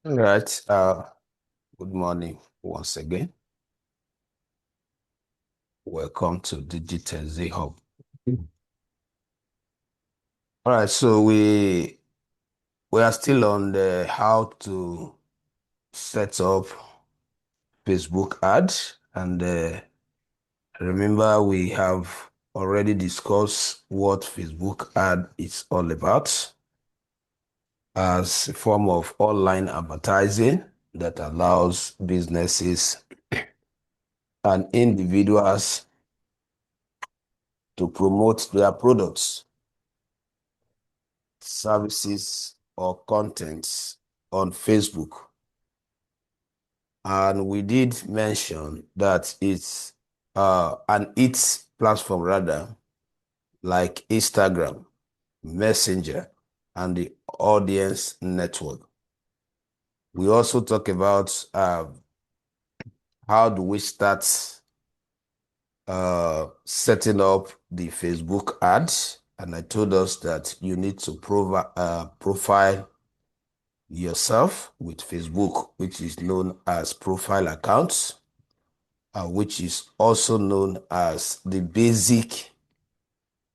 All right. Good morning once again. Welcome to Digital Z Hub. All right. So we are still on the how to set up Facebook ads, and remember we have already discussed what Facebook ad is all about as a form of online advertising that allows businesses and individuals to promote their products, services, or contents on Facebook. And we did mention that it's platform rather, like Instagram, Messenger, and the audience network. We also talk about how do we start setting up the Facebook ads. And I told us that you need to profile yourself with Facebook, which is known as profile accounts, which is also known as the basic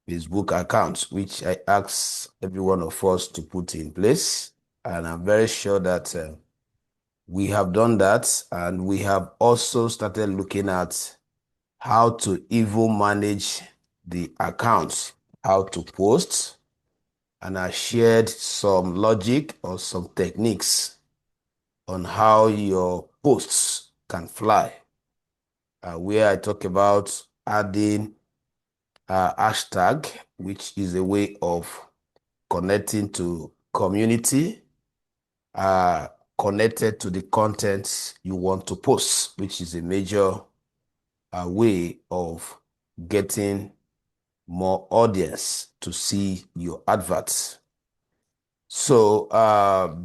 Facebook account, which I ask every one of us to put in place. And I'm very sure that we have done that. And we have also started looking at how to even manage the accounts, how to post. And I shared some logic or some techniques on how your posts can fly, where I talk about adding a hashtag, which is a way of connecting to community, uh, connected to the content you want to post, which is a major way of getting more audience to see your adverts. So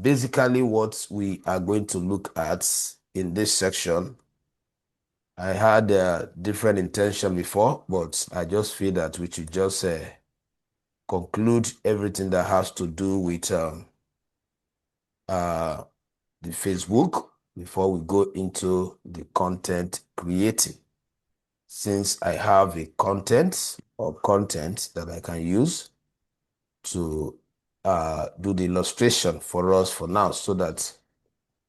basically what we are going to look at in this section, I had a different intention before, but I just feel that we should just conclude everything that has to do with the Facebook before we go into the content creating. Since I have a content that I can use to do the illustration for us for now, so that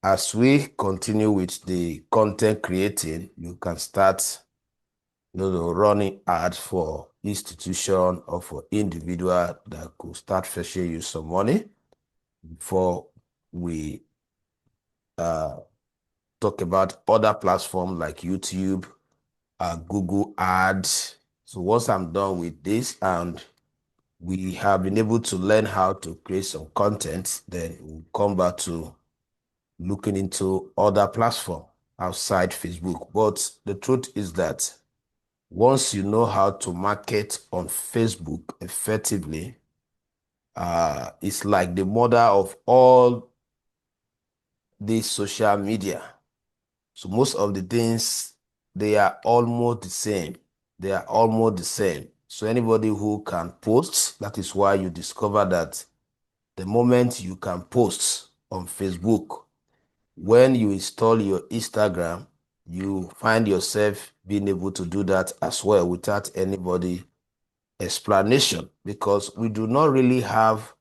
as we continue with the content creating, you can start running ads for institution or for individual that could start fetching you some money before we talk about other platforms like YouTube, Google Ads. So once I'm done with this and we have been able to learn how to create some content, then we'll come back to looking into other platforms outside Facebook. But the truth is that once you know how to market on Facebook effectively, it's like the mother of all these social media. So most of the things, they are almost the same. They are almost the same. So anybody who can post, that is why you discover that the moment you can post on Facebook, when you install your Instagram, you find yourself being able to do that as well without anybody explanation, because we do not really have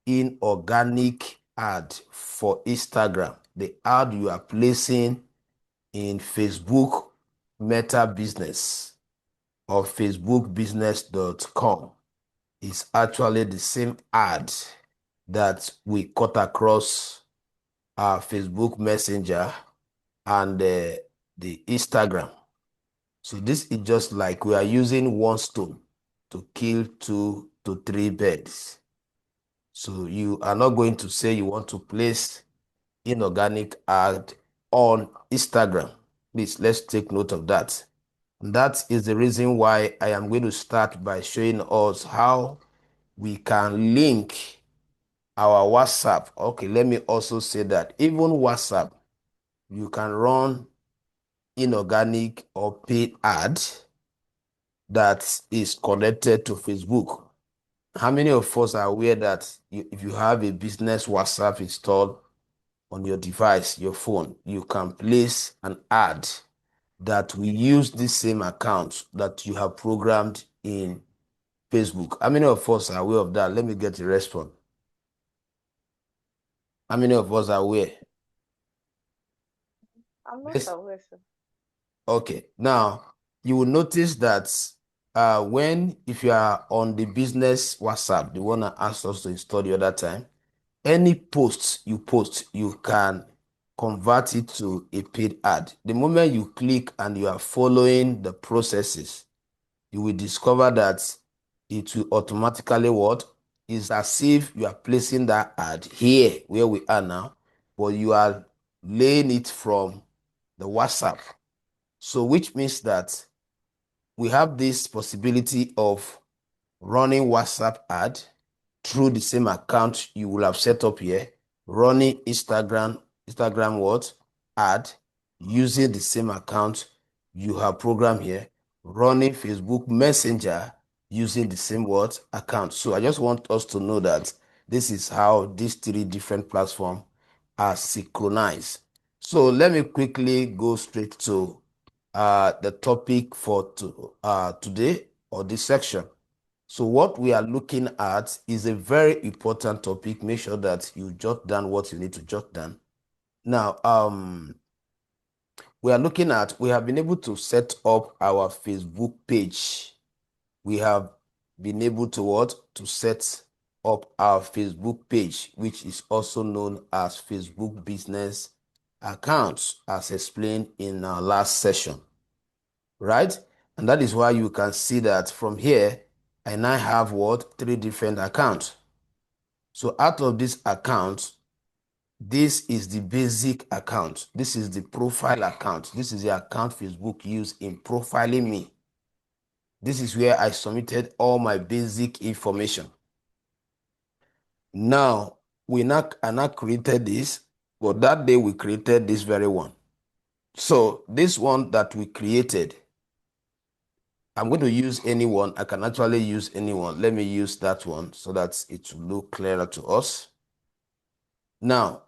inorganic ad for Instagram. The ad you are placing in Facebook Meta Business or facebookbusiness.com is actually the same ad that we cut across our Facebook Messenger and the Instagram. So this is just like we are using one stone to kill 2 to 3 birds. So you are not going to say you want to place inorganic ad on Instagram. Please, let's take note of that. And that is the reason why I am going to start by showing us how we can link our WhatsApp. Okay, let me also say that even WhatsApp, you can run inorganic or paid ad that is connected to Facebook. How many of us are aware that if you have a business WhatsApp installed, on your device, your phone, you can place an ad that will use this same account that you have programmed in Facebook. How many of us are aware of that? Let me get a response. How many of us are aware? I'm not Yes. aware, sir. Okay. Now, you will notice that if you are on the business WhatsApp, the one I asked us to install the other time, any posts you post, you can convert it to a paid ad. The moment you click and you are following the processes, you will discover that it will automatically what? It's as if you are placing that ad here where we are now, but you are laying it from the WhatsApp. So which means that we have this possibility of running WhatsApp ad through the same account you will have set up here, running Instagram what? Ad using the same account you have programmed here, running Facebook Messenger using the same what? Account. So I just want us to know that this is how these three different platforms are synchronized. So let me quickly go straight to the topic for today or this section. So what we are looking at is a very important topic. Make sure that you jot down what you need to jot down. Now, we have been able to set up our Facebook page. We have been able to what? To set up our Facebook page, which is also known as Facebook Business Accounts, as explained in our last session, right? And that is why you can see that from here, I now have what? 3 different accounts. So out of this account, this is the basic account. This is the profile account. This is the account Facebook used in profiling me. This is where I submitted all my basic information. Now, I now created this, but that day we created this very one. So this one that we created, I'm going to use anyone. I can actually use anyone. Let me use that one so that it will look clearer to us. Now,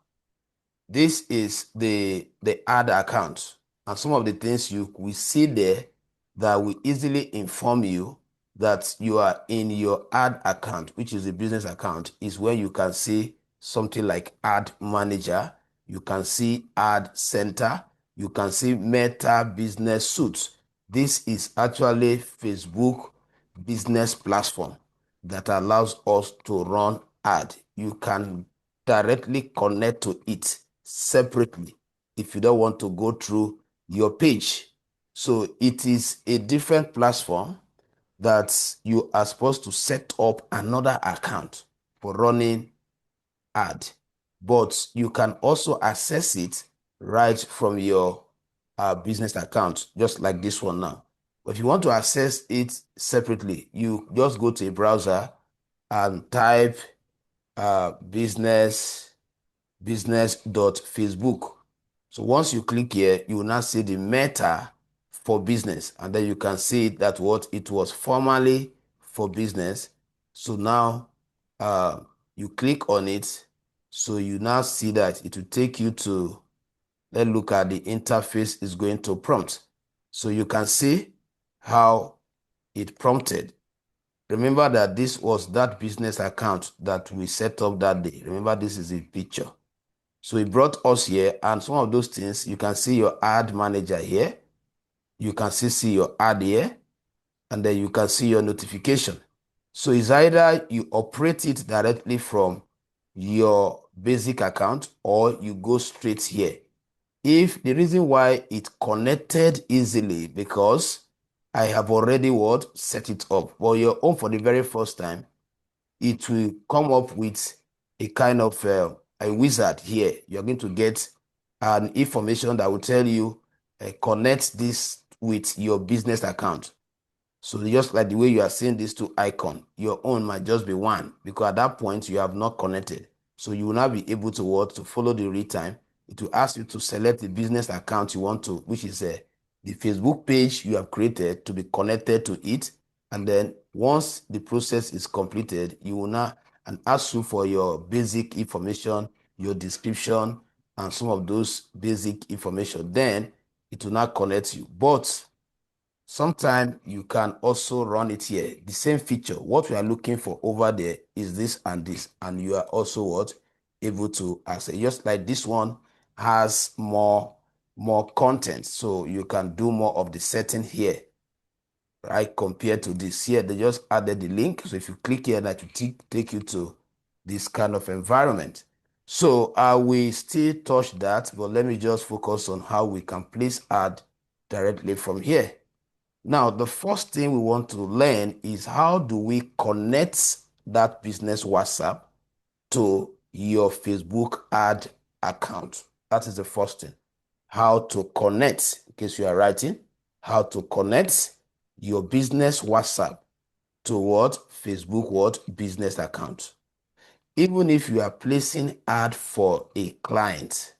this is the ad account, and some of the things you will see there that will easily inform you that you are in your ad account, which is a business account, is where you can see something like ad manager, you can see ad center, you can see Meta business suits. This is actually Facebook business platform that allows us to run ad. You can directly connect to it separately if you don't want to go through your page. So it is a different platform that you are supposed to set up another account for running ad, but you can also access it right from your business account, just like this one now. But if you want to access it separately, you just go to a browser and type business.facebook. So once you click here, you will now see the Meta for business, and then you can see that what it was formerly for business. So now you click on it. So you now see that it will take you to, let's look at the interface is going to prompt. So you can see how it prompted. Remember that this was that business account that we set up that day. Remember, this is a picture. So it brought us here, and some of those things, you can see your ad manager here. You can see your ad here, and then you can see your notification. So it's either you operate it directly from your basic account or you go straight here. If the reason why it connected easily, because I have already what? Set it up. But your own for the very first time, it will come up with a kind of a wizard here. You're going to get an information that will tell you connect this with your business account. So just like the way you are seeing these two icons, your own might just be one, because at that point you have not connected. So you will now be able to what? To follow the real time. It will ask you to select the business account you want to, which is the Facebook page you have created, to be connected to it. And then once the process is completed, you will now and ask you for your basic information, your description, and some of those basic information. Then it will not connect you. But sometimes you can also run it here. The same feature. What we are looking for over there is this, and you are also what able to access. Just like this one has more content, so you can do more of the setting here, right? Compared to this here, they just added the link. So if you click here, that will take you to this kind of environment. So I will still touch that, but let me just focus on how we can place ad directly from here. Now, the first thing we want to learn is how do we connect that business WhatsApp to your Facebook ad account. That is the first thing. How to connect, in case you are writing, how to connect your business WhatsApp to what? Facebook what? Business account. Even if you are placing ad for a client,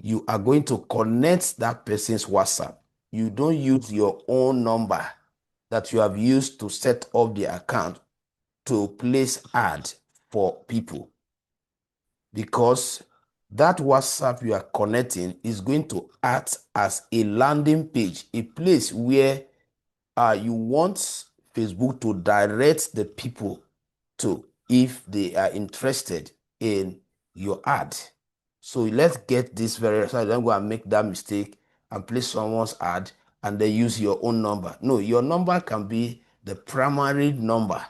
you are going to connect that person's WhatsApp. You don't use your own number that you have used to set up the account to place ad for people, because that WhatsApp you are connecting is going to act as a landing page, a place where you want Facebook to direct the people to if they are interested in your ad. So let's get this very, so I don't go and make that mistake and place someone's ad and then use your own number. No, your number can be the primary number.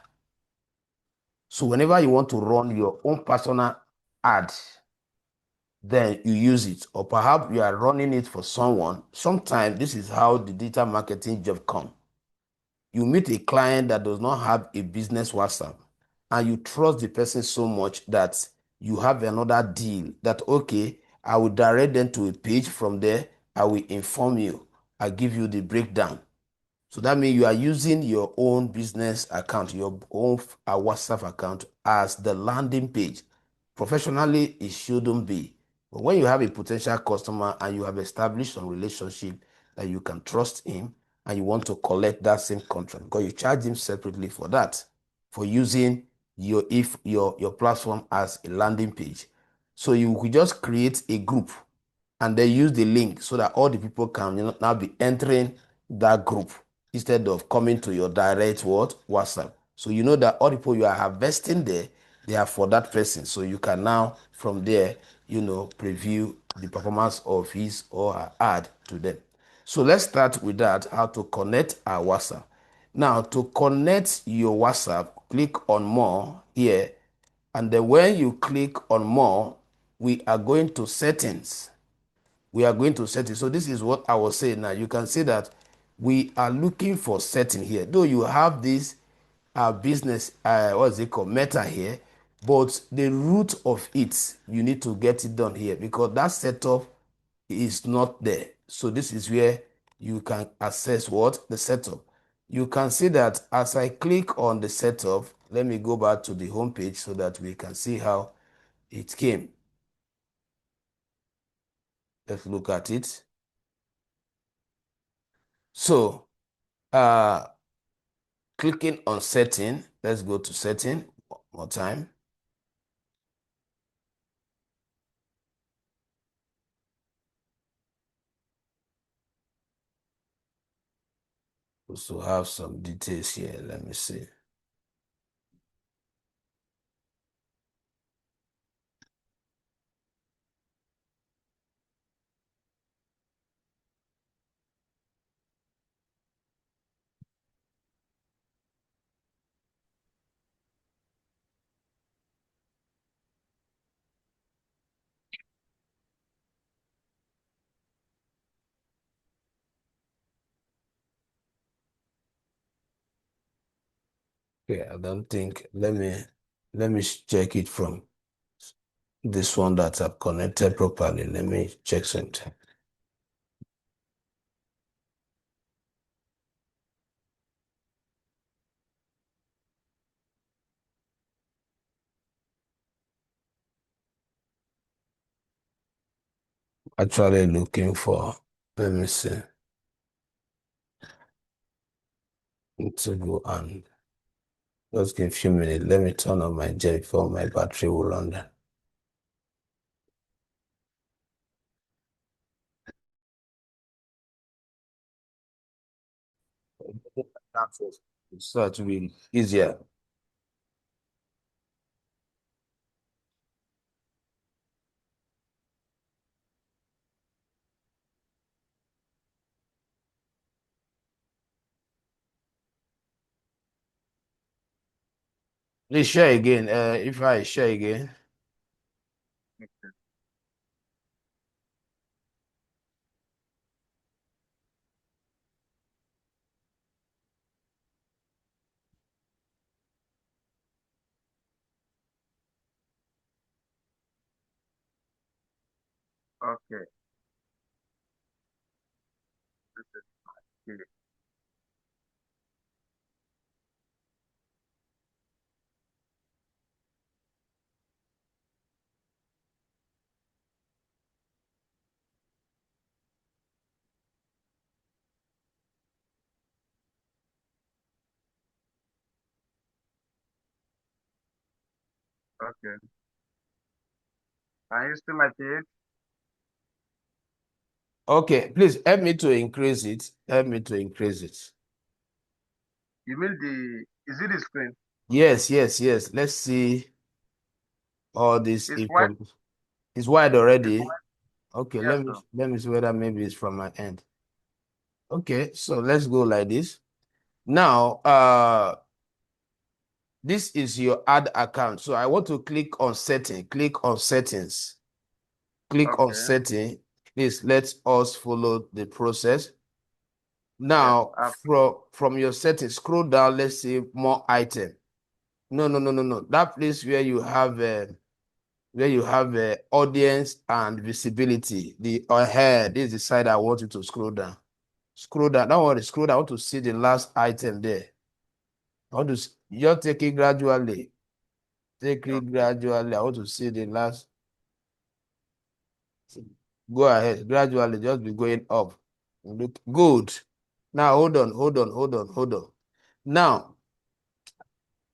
So whenever you want to run your own personal ad, then you use it. Or perhaps you are running it for someone. Sometimes this is how the digital marketing job comes. You meet a client that does not have a business WhatsApp, and you trust the person so much that you have another deal that, okay, I will direct them to a page. From there, I will inform you. I give you the breakdown. So that means you are using your own business account, your own WhatsApp account as the landing page. Professionally, it shouldn't be. But when you have a potential customer and you have established some relationship that you can trust him, and you want to collect that same contract, because you charge him separately for that, for using your platform as a landing page. So you could just create a group and then use the link so that all the people can now be entering that group instead of coming to your direct WhatsApp. So you know that all the people you are harvesting there, they are for that person. So you can now from there, preview the performance of his or her ad to them. So let's start with that, how to connect our WhatsApp. Now, to connect your WhatsApp, click on more here. And then when you click on more, we are going to settings. We are going to setting. So this is what I was saying now. You can see that we are looking for setting here. Though you have this business, what's it called, meta here, but the root of it, you need to get it done here because that setup is not there. So this is where you can access what? The setup. You can see that as I click on the setup, let me go back to the home page so that we can see how it came. Let's look at it. So, clicking on setting, let's go to setting one more time. Also have some details here. Let me see. Okay, I don't think, let me check it from this one that I've connected properly. Let me check something. Actually looking for, let me see. To go and just give a few minutes. Let me turn on my gen before my battery will run down. So it will be easier. Please share again. If I share again. Okay. This is clear. Okay. Are you still my page? Okay, please help me to increase it. Help me to increase it. You mean is it the screen? Yes, yes, yes. Let's see all this It's white. information. It's wide It's already. white. Okay, Yes, sir. let me see whether maybe it's from my end. Okay, so let's go like this. Now, this is your ad account. So I want to click on setting. Click on settings. Click on Okay. setting. Please let us follow the process. Yes. Now, from your settings, scroll down. Let's see more item. No, no, no, no, no. That place where you have audience and visibility. The ahead this is the side I want you to scroll down. Scroll down. Don't worry, scroll down. I want to see the last item there. I want to just take it gradually. Take it Okay. gradually. I want to see the last. Go ahead. Gradually, just be going up. Look good. Now hold on, hold on, hold on, hold on. Now,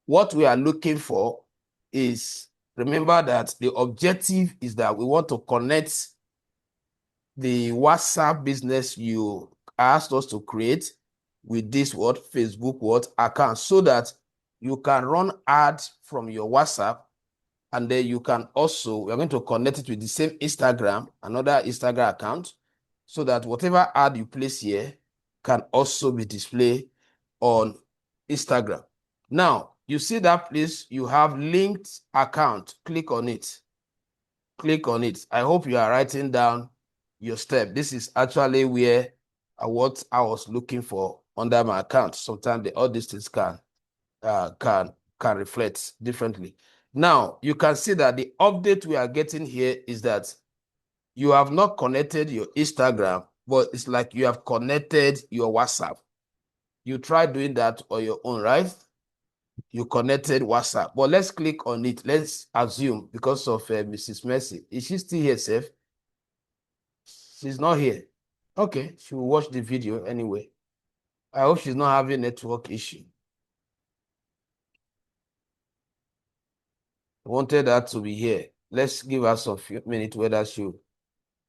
what we are looking for is remember that the objective is that we want to connect the WhatsApp business you asked us to create with this Facebook account so that you can run ads from your WhatsApp, and then you can also, we're going to connect it with the same Instagram, another Instagram account, so that whatever ad you place here can also be displayed on Instagram. Now, you see that place, you have linked account. Click on it. Click on it. I hope you are writing down your step. This is actually where what I was looking for under my account. Sometimes all these things uh, can can reflect differently. Now you can see that the update we are getting here is that you have not connected your Instagram, but it's like you have connected your WhatsApp. You try doing that on your own, right? You connected WhatsApp, but let's click on it. Let's assume because of Mrs. Mercy, is she still here, Seth? She's not here. Okay, she will watch the video anyway. I hope she's not having network issue. Wanted her to be here. Let's give her some few minutes whether she.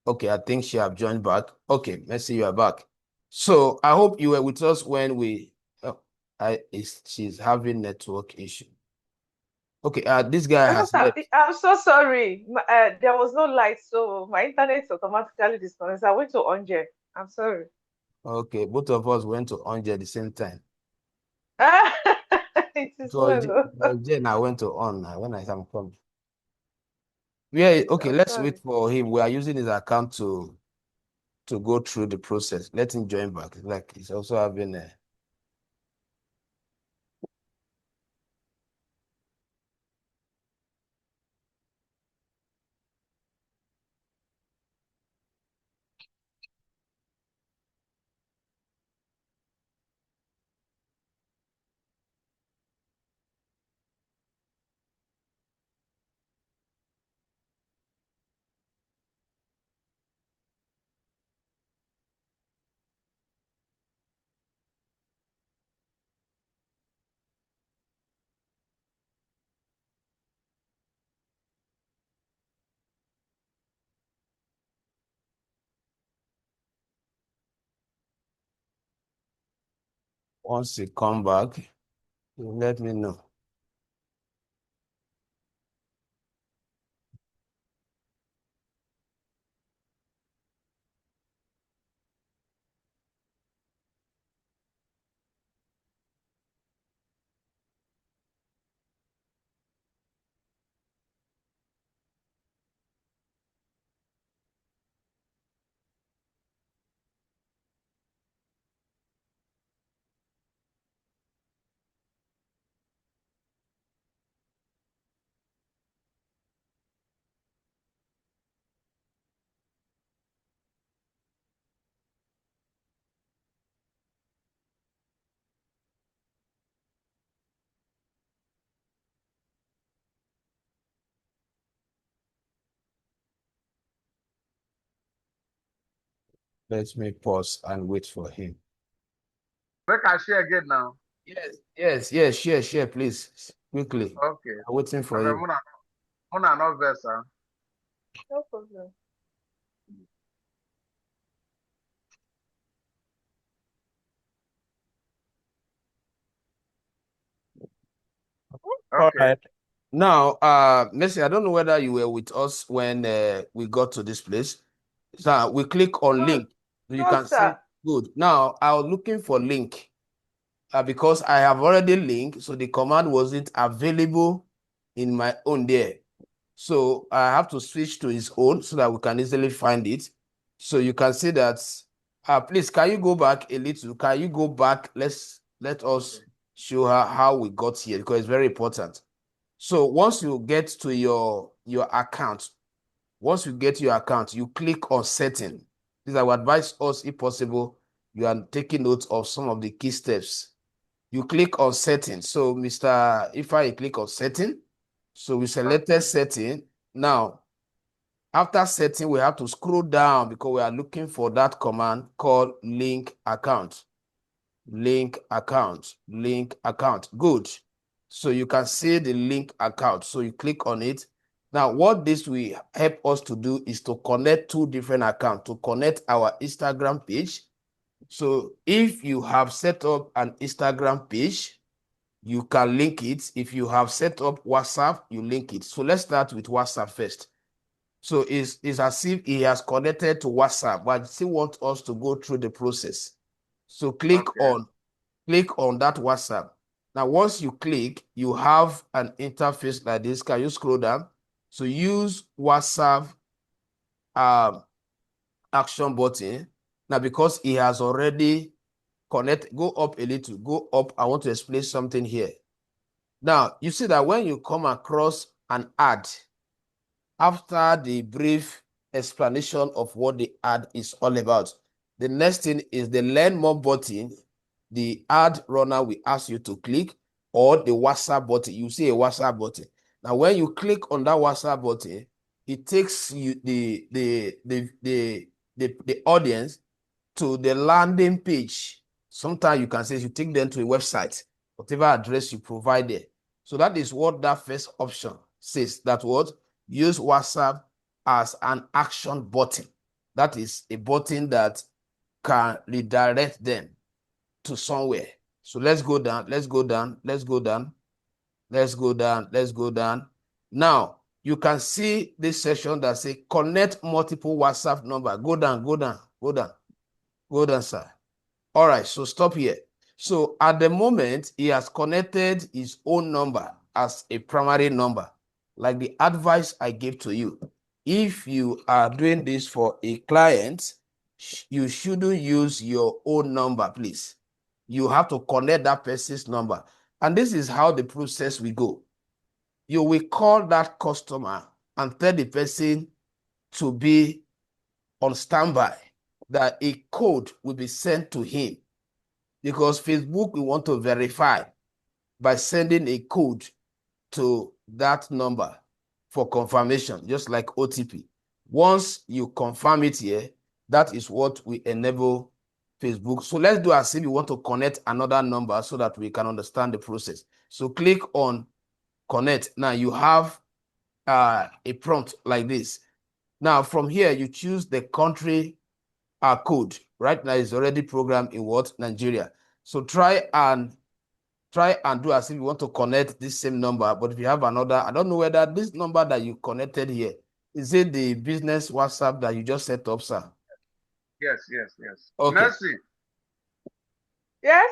Okay, I think she have joined back. Okay, let's see you are back. So I hope you were with us when we. Oh, she's having network issue. Okay, this guy has left. I'm so sorry. There was no light, so my internet automatically disconnected. I went to Onje. I'm sorry. Okay, both of us went to Onje at the same time. It is So well. Jen, I went to on when I am coming. Yeah, okay, I'm let's wait sorry. for him. We are using his account to go through the process. Let him join back. Like he's also having a. Once you come back, you let me know. Let me pause and wait for him. Make I share again now. Yes, share, please, quickly. Okay. I'm waiting for you. Muna no verse, huh? No problem. All Okay. right. Now, Messi, I don't know whether you were with us when we got to this place. So we click on link. You No, can see. sir. Good. Now, I was looking for link because I have already linked, so the command wasn't available in my own there. So I have to switch to his own so that we can easily find it. So you can see that. Please, can you go back a little? Can you go back? Let us show her how we got here because it's very important. So once you get to your account, once you get your account, you click on setting. This I would advise us, if possible, you are taking note of some of the key steps. You click on setting. So if I click on setting, so we selected setting. Now, after setting, we have to scroll down because we are looking for that command called link account. Link account. Good. So you can see the link account. So you click on it. Now, what this will help us to do is to connect two different accounts, to connect our Instagram page. So if you have set up an Instagram page, you can link it. If you have set up WhatsApp, you link it. So let's start with WhatsApp first. So it's as if he has connected to WhatsApp, but still want us to go through the process. So click on that WhatsApp. Now, once you click, you have an interface like this. Can you scroll down? So use WhatsApp action button. Now, because he has already connected, go up a little, go up. I want to explain something here. Now, you see that when you come across an ad, after the brief explanation of what the ad is all about, the next thing is the learn more button. The ad runner will ask you to click, or the WhatsApp button. You see a WhatsApp button. Now, when you click on that WhatsApp button, it takes you the audience to the landing page. Sometimes you can say you take them to a website, whatever address you provide there. So that is what that first option says. That what use WhatsApp as an action button. That is a button that can redirect them to somewhere. So let's go down. Now, you can see this section that says connect multiple WhatsApp number. Go down, sir. All right, so stop here. So at the moment, he has connected his own number as a primary number, like the advice I gave to you. If you are doing this for a client, you shouldn't use your own number, please. You have to connect that person's number. And this is how the process will go. You will call that customer and tell the person to be on standby, that a code will be sent to him, because Facebook will want to verify by sending a code to that number for confirmation, just like OTP. Once you confirm it here, that is what we enable Facebook. So let's do as if you want to connect another number so that we can understand the process. So click on connect. Now you have a prompt like this. Now from here, you choose the country code. Right now it's already programmed in what? Nigeria. So try and do as if you want to connect this same number. But if you have another, I don't know whether this number that you connected here, is it the business WhatsApp that you just set up, sir? Yes. Okay. Mercy. Yes?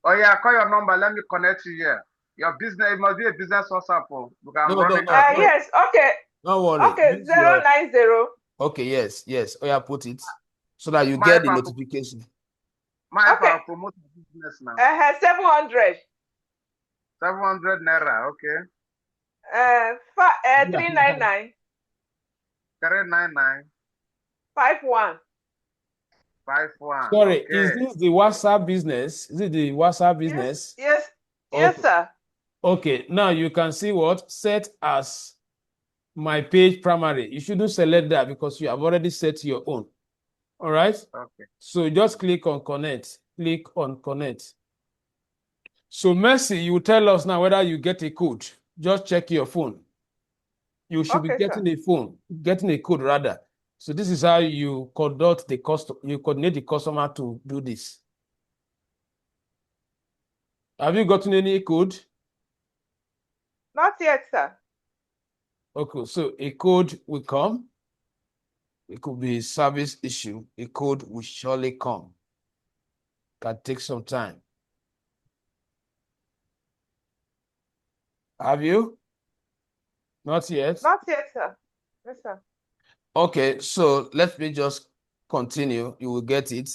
Oh yeah, call your number. Let me connect you here. Your business, it must be a business WhatsApp. Because I'm running out. No. Yes, okay. Don't worry. Okay, Use your- 090. Okay, yes. Oh yeah, put it so that you My get the app- notification. My Okay. I'll promote the business now. 700. 700 naira, okay. 399. 399 51. 51. Sorry, Okay. is this the WhatsApp business? Is it the WhatsApp business? Yes, Okay. sir. Okay, now you can see what set as my page primary. You shouldn't select that because you have already set your own. All right. Okay. So just click on connect. Click on connect. So Mercy, you tell us now whether you get a code. Just check your phone. You should be getting a code rather. So this is how you coordinate the customer to do this. Have you gotten any code? Not yet, sir. Okay, so a code will come. It could be a service issue. A code will surely come. Can take some time. Have you? Not yet? Not yet, sir. Yes, sir. Okay, so let me just continue. You will get it.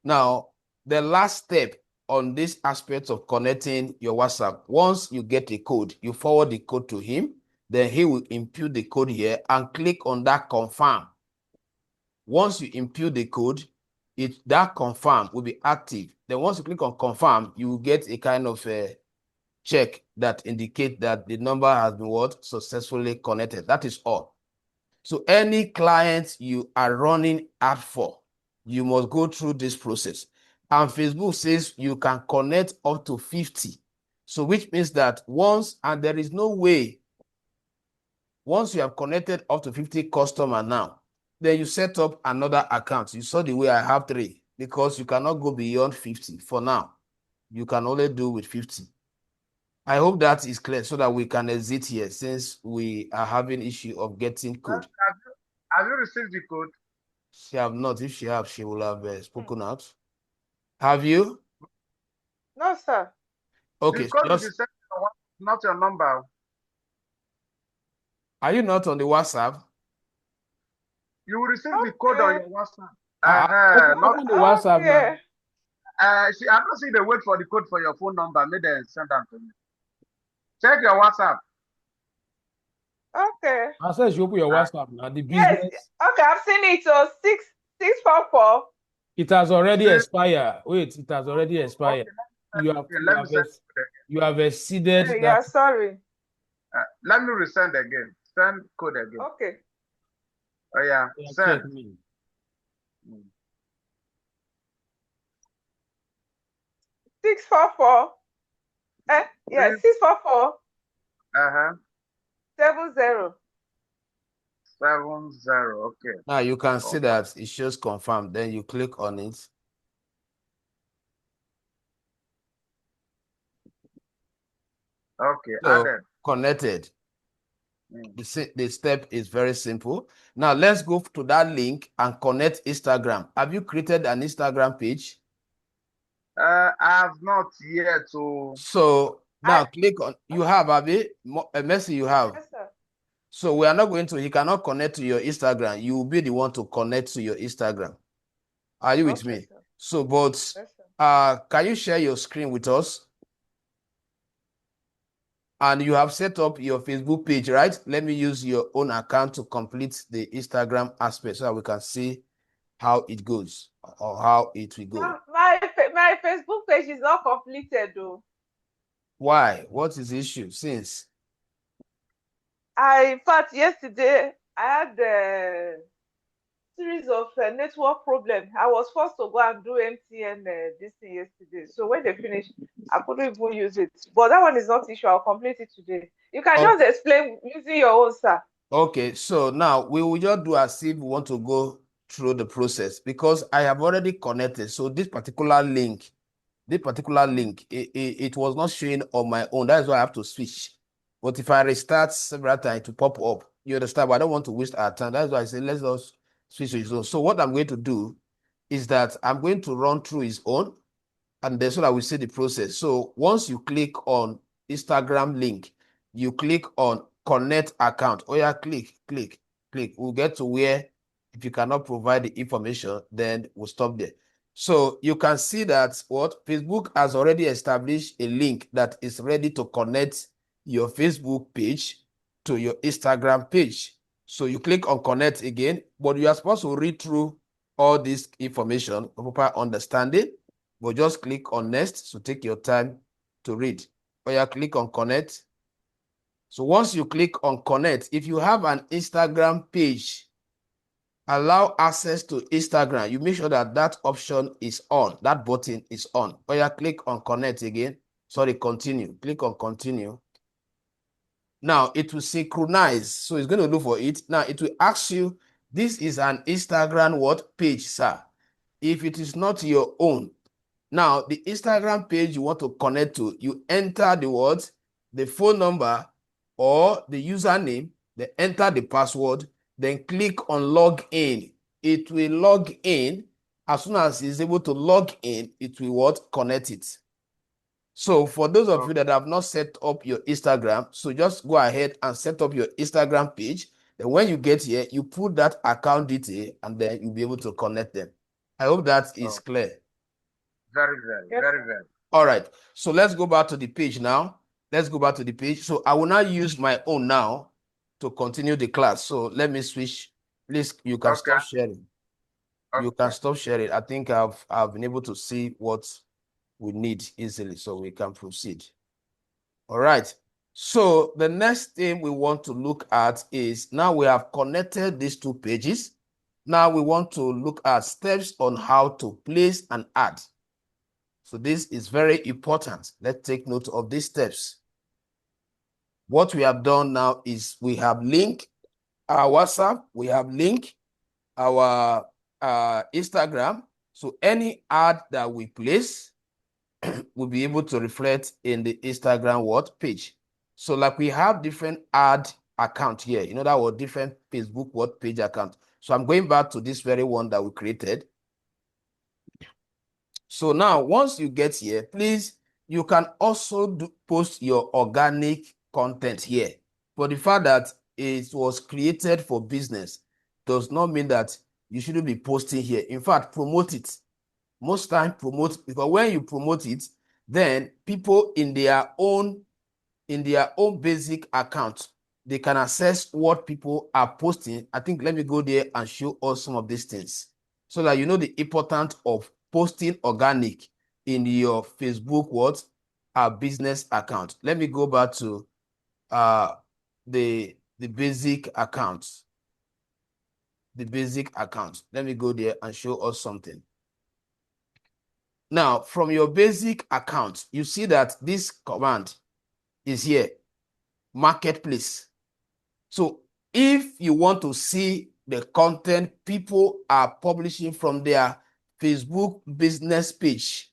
Now, the last step on this aspect of connecting your WhatsApp, once you get a code, you forward the code to him, then he will impute the code here and click on that confirm. Once you impute the code, that confirm will be active. Then once you click on confirm, you will get a kind of a check that indicate that the number has been successfully connected. That is all. So any client you are running ad for, you must go through this process. And Facebook says you can connect up to 50. So which means that there is no way, once you have connected up to 50 customer now, then you set up another account. You saw the way I have 3 because you cannot go beyond 50 for now. You can only do with 50. I hope that is clear so that we can exit here since we are having issue of getting code. Have you received the code? She have not. If she have, she will have spoken out. Have you? No, sir. Okay. The code will be sent to your WhatsApp, not your number. Are you not on the WhatsApp? You will receive the code on your WhatsApp. Not on the WhatsApp now. See, I'm not saying they wait for the code for your phone number. Maybe they send them to me. Check your WhatsApp. Okay. I said you open your WhatsApp now. The business. Yes. Okay, I've seen it. So 644. It has already expired. Wait, it has already expired. Okay, you have exceeded that. Yeah, sorry. Let me resend again. Send code again. Okay. Oh yeah. Send. 644. Yeah, 644. 70. 70. Okay. Now you can see that it shows confirmed. Then you click on it. Okay. So, added. Connected. The step is very simple. Now let's go to that link and connect Instagram. Have you created an Instagram page? I have not yet. So now click on. You have, Abi? Mercy, you have. Yes, sir. So we are not going to. He cannot connect to your Instagram. You will be the one to connect to your Instagram. Are you with me? Sir. So, but yes, can you share your screen with us? And you have set up your Facebook page, right? Let me use your own account to complete the Instagram aspect so that we can see how it goes or how it will go. My Facebook page is not completed though. Why? What is the issue? Since in fact, yesterday I had a series of network problems. I was forced to go and do MTN this thing yesterday. So when they finished, I couldn't even use it. But that one is not issue. I'll complete it today. You can just explain using your own, sir. Okay, so now we will just do as if we want to go through the process because I have already connected. So this particular link this particular link, it was not showing on my own. That's why I have to switch. But if I restart several times to pop up, you understand? But I don't want to waste our time. That's why I say let's just switch to his own. So what I'm going to do is that I'm going to run through his own, and then so that we see the process. So once you click on Instagram link, you click on connect account. Oh yeah, click. We'll get to where if you cannot provide the information, then we'll stop there. So you can see that what Facebook has already established a link that is ready to connect your Facebook page to your Instagram page. So you click on connect again, but you are supposed to read through all this information for proper understanding. But just click on next, so take your time to read. Or you click on connect. So once you click on connect, if you have an Instagram page, allow access to Instagram, you make sure that that option is on, that button is on. Or you click on connect again. Sorry, continue. Click on continue. Now it will synchronize. So it's going to look for it. Now it will ask you, this is an Instagram what page, sir? If it is not your own, now the Instagram page you want to connect to, you enter the words, the phone number or the username, then enter the password, then click on log in. It will log in. As soon as it's able to log in, it will what? Connect it. So for those of you that have not set up your Instagram, so just go ahead and set up your Instagram page. Then when you get here, you put that account detail and then you'll be able to connect them. I hope that is clear. Very well, Yes, very sir. well. All right. So let's go back to the page now. Let's go back to the page. So I will now use my own now to continue the class. So let me switch. Please, you can stop sharing. You can stop sharing. I think I've been able to see what we need easily so we can proceed. All right. So the next thing we want to look at is now we have connected these two pages. Now we want to look at steps on how to place an ad. So this is very important. Let's take note of these steps. What we have done now is we have linked our WhatsApp, we have linked our Instagram. So any ad that we place will be able to reflect in the Instagram what page. So like we have different ad account here, you know, that was different Facebook what page account. So I'm going back to this very one that we created. So now once you get here, please, you can also post your organic content here. For the fact that it was created for business does not mean that you shouldn't be posting here. In fact, promote it. Most time promote, because when you promote it, then people in their own basic account, they can access what people are posting. I think let me go there and show us some of these things so that you know the importance of posting organic in your Facebook business account. Let me go back to the basic accounts. The basic account. Let me go there and show us something. Now, from your basic account, you see that this command is here, marketplace. So if you want to see the content people are publishing from their Facebook business page,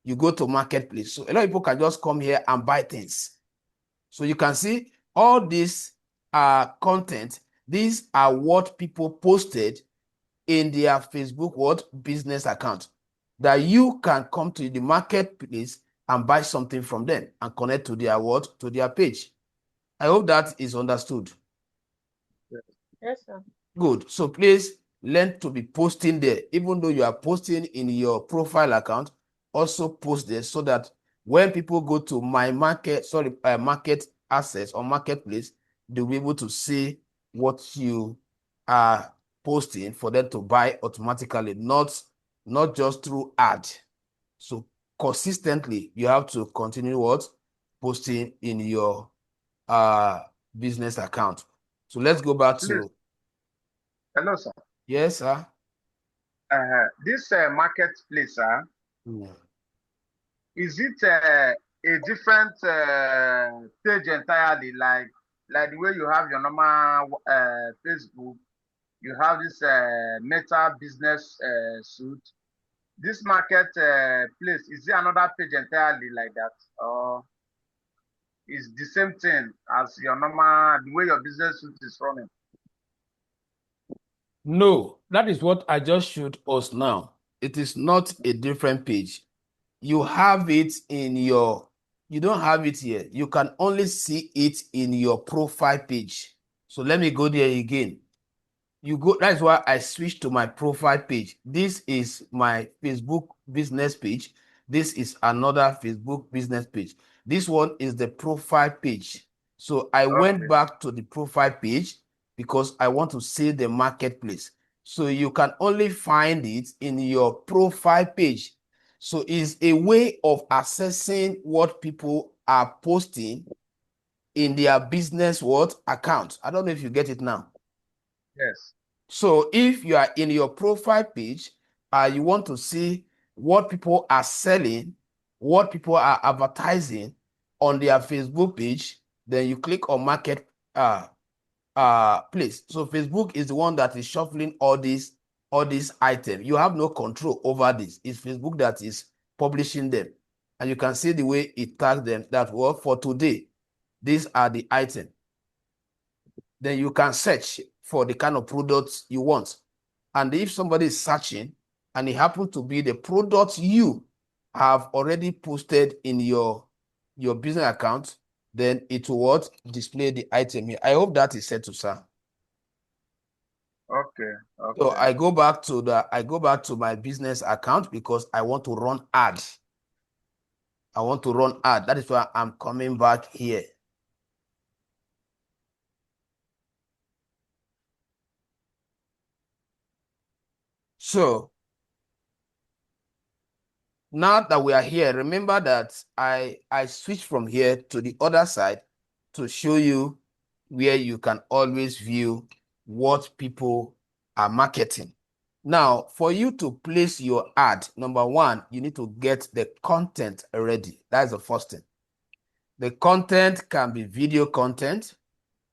you go to marketplace. So a lot of people can just come here and buy things. So you can see all this content. These are what people posted in their Facebook business account that you can come to the marketplace and buy something from them and connect to their to their page. I hope that is understood. Yes, sir. Good. So please learn to be posting there. Even though you are posting in your profile account, also post there so that when people go to my market access or marketplace, they'll be able to see what you are posting for them to buy automatically, not just through ad. So consistently, you have to continue posting in your business account. So let's go back to. Hello, sir. Yes, sir. This marketplace, sir, Yeah. is it a different page entirely, like the way you have your normal Facebook? You have this Meta business suite. this market place, is it another page entirely like that, or is the same thing as your normal, the way your business suit is running? No, that is what I just showed us now. It is not a different page. You have it in your, you don't have it here. You can only see it in your profile page. So let me go there again. You go, that's why I switched to my profile page. This is my Facebook business page. This is another Facebook business page. This one is the profile page. So I went back to the profile page because I want to see the marketplace. So you can only find it in your profile page. So it's a way of assessing what people are posting in their business account. I don't know if you get it now. Yes. So if you are in your profile page, you want to see what people are selling, what people are advertising on their Facebook page, then you click on market place. So Facebook is the one that is shuffling all these items. You have no control over this. It's Facebook that is publishing them. And you can see the way it tags them that, well, for today, these are the items. Then you can search for the kind of products you want. And if somebody is searching and it happens to be the products you have already posted in your business account, then it will display the item here. I hope that is set to sir. Okay. So I go back to my business account because I want to run ad. I want to run ad. That is why I'm coming back here. So now that we are here, remember that I switched from here to the other side to show you where you can always view what people are marketing. Now, for you to place your ad, number one, you need to get the content ready. That's the first thing. The content can be video content,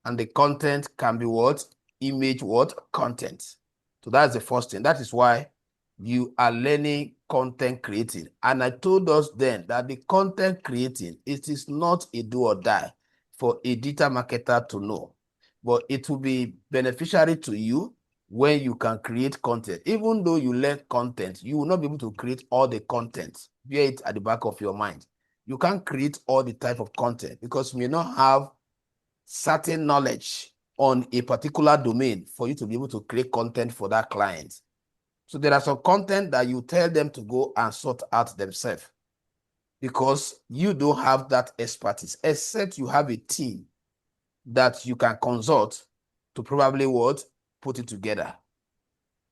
and the content can be image content. So that's the first thing. That is why you are learning content creating. And I told us then that the content creating, it is not a do or die for a digital marketer to know, but it will be beneficiary to you when you can create content. Even though you learn content, you will not be able to create all the content, bear it at the back of your mind. You can't create all the type of content because you may not have certain knowledge on a particular domain for you to be able to create content for that client. So there are some content that you tell them to go and sort out themselves because you don't have that expertise, except you have a team that you can consult to probably put it together.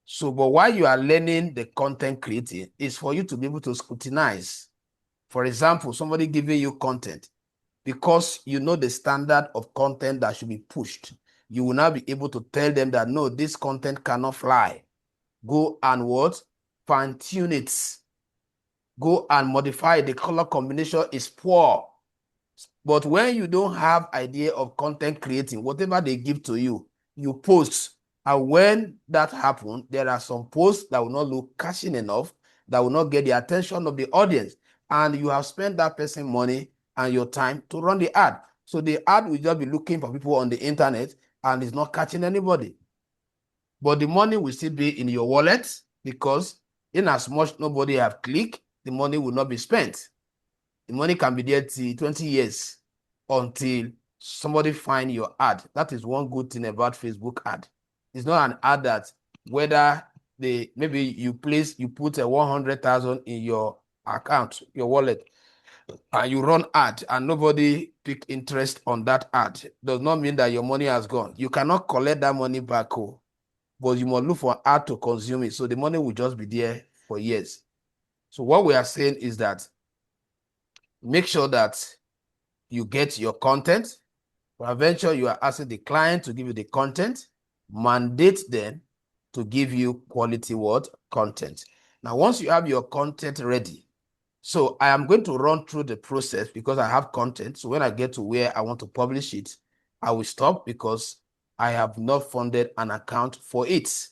So, but while you are learning the content creating, is for you to be able to scrutinize. For example, somebody giving you content, because you know the standard of content that should be pushed, you will now be able to tell them that, no, this content cannot fly. Go and fine-tune it. Go and modify it. The color combination is poor. But when you don't have idea of content creating, whatever they give to you, you post. And when that happens, there are some posts that will not look catching enough, that will not get the attention of the audience. And you have spent that person money and your time to run the ad. So the ad will just be looking for people on the internet and it's not catching anybody. But the money will still be in your wallet because in as much nobody have clicked, the money will not be spent. The money can be there till 20 years until somebody find your ad. That is one good thing about Facebook ad. It's not an ad that whether maybe you put a 100,000 in your account, your wallet, and you run ad and nobody pick interest on that ad. Does not mean that your money has gone. You cannot collect that money back, but you must look for ad to consume it. So the money will just be there for years. So what we are saying is that make sure that you get your content. Peradventure, you are asking the client to give you the content. Mandate them to give you quality content. Now, once you have your content ready, so I am going to run through the process because I have content. So when I get to where I want to publish it, I will stop because I have not funded an account for it.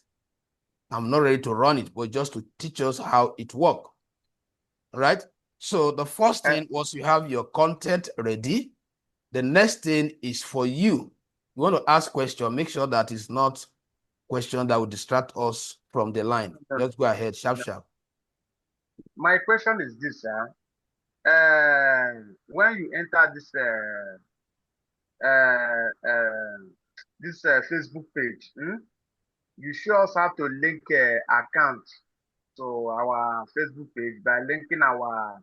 I'm not ready to run it, but just to teach us how it works. Right? So the first thing was you have your content ready. The next thing is for you. You want to ask question, make sure that it's not question that will distract us from the line. Let's go ahead, sharp. My question is this, when you enter this Facebook page, you show us how to link account to our Facebook page by linking our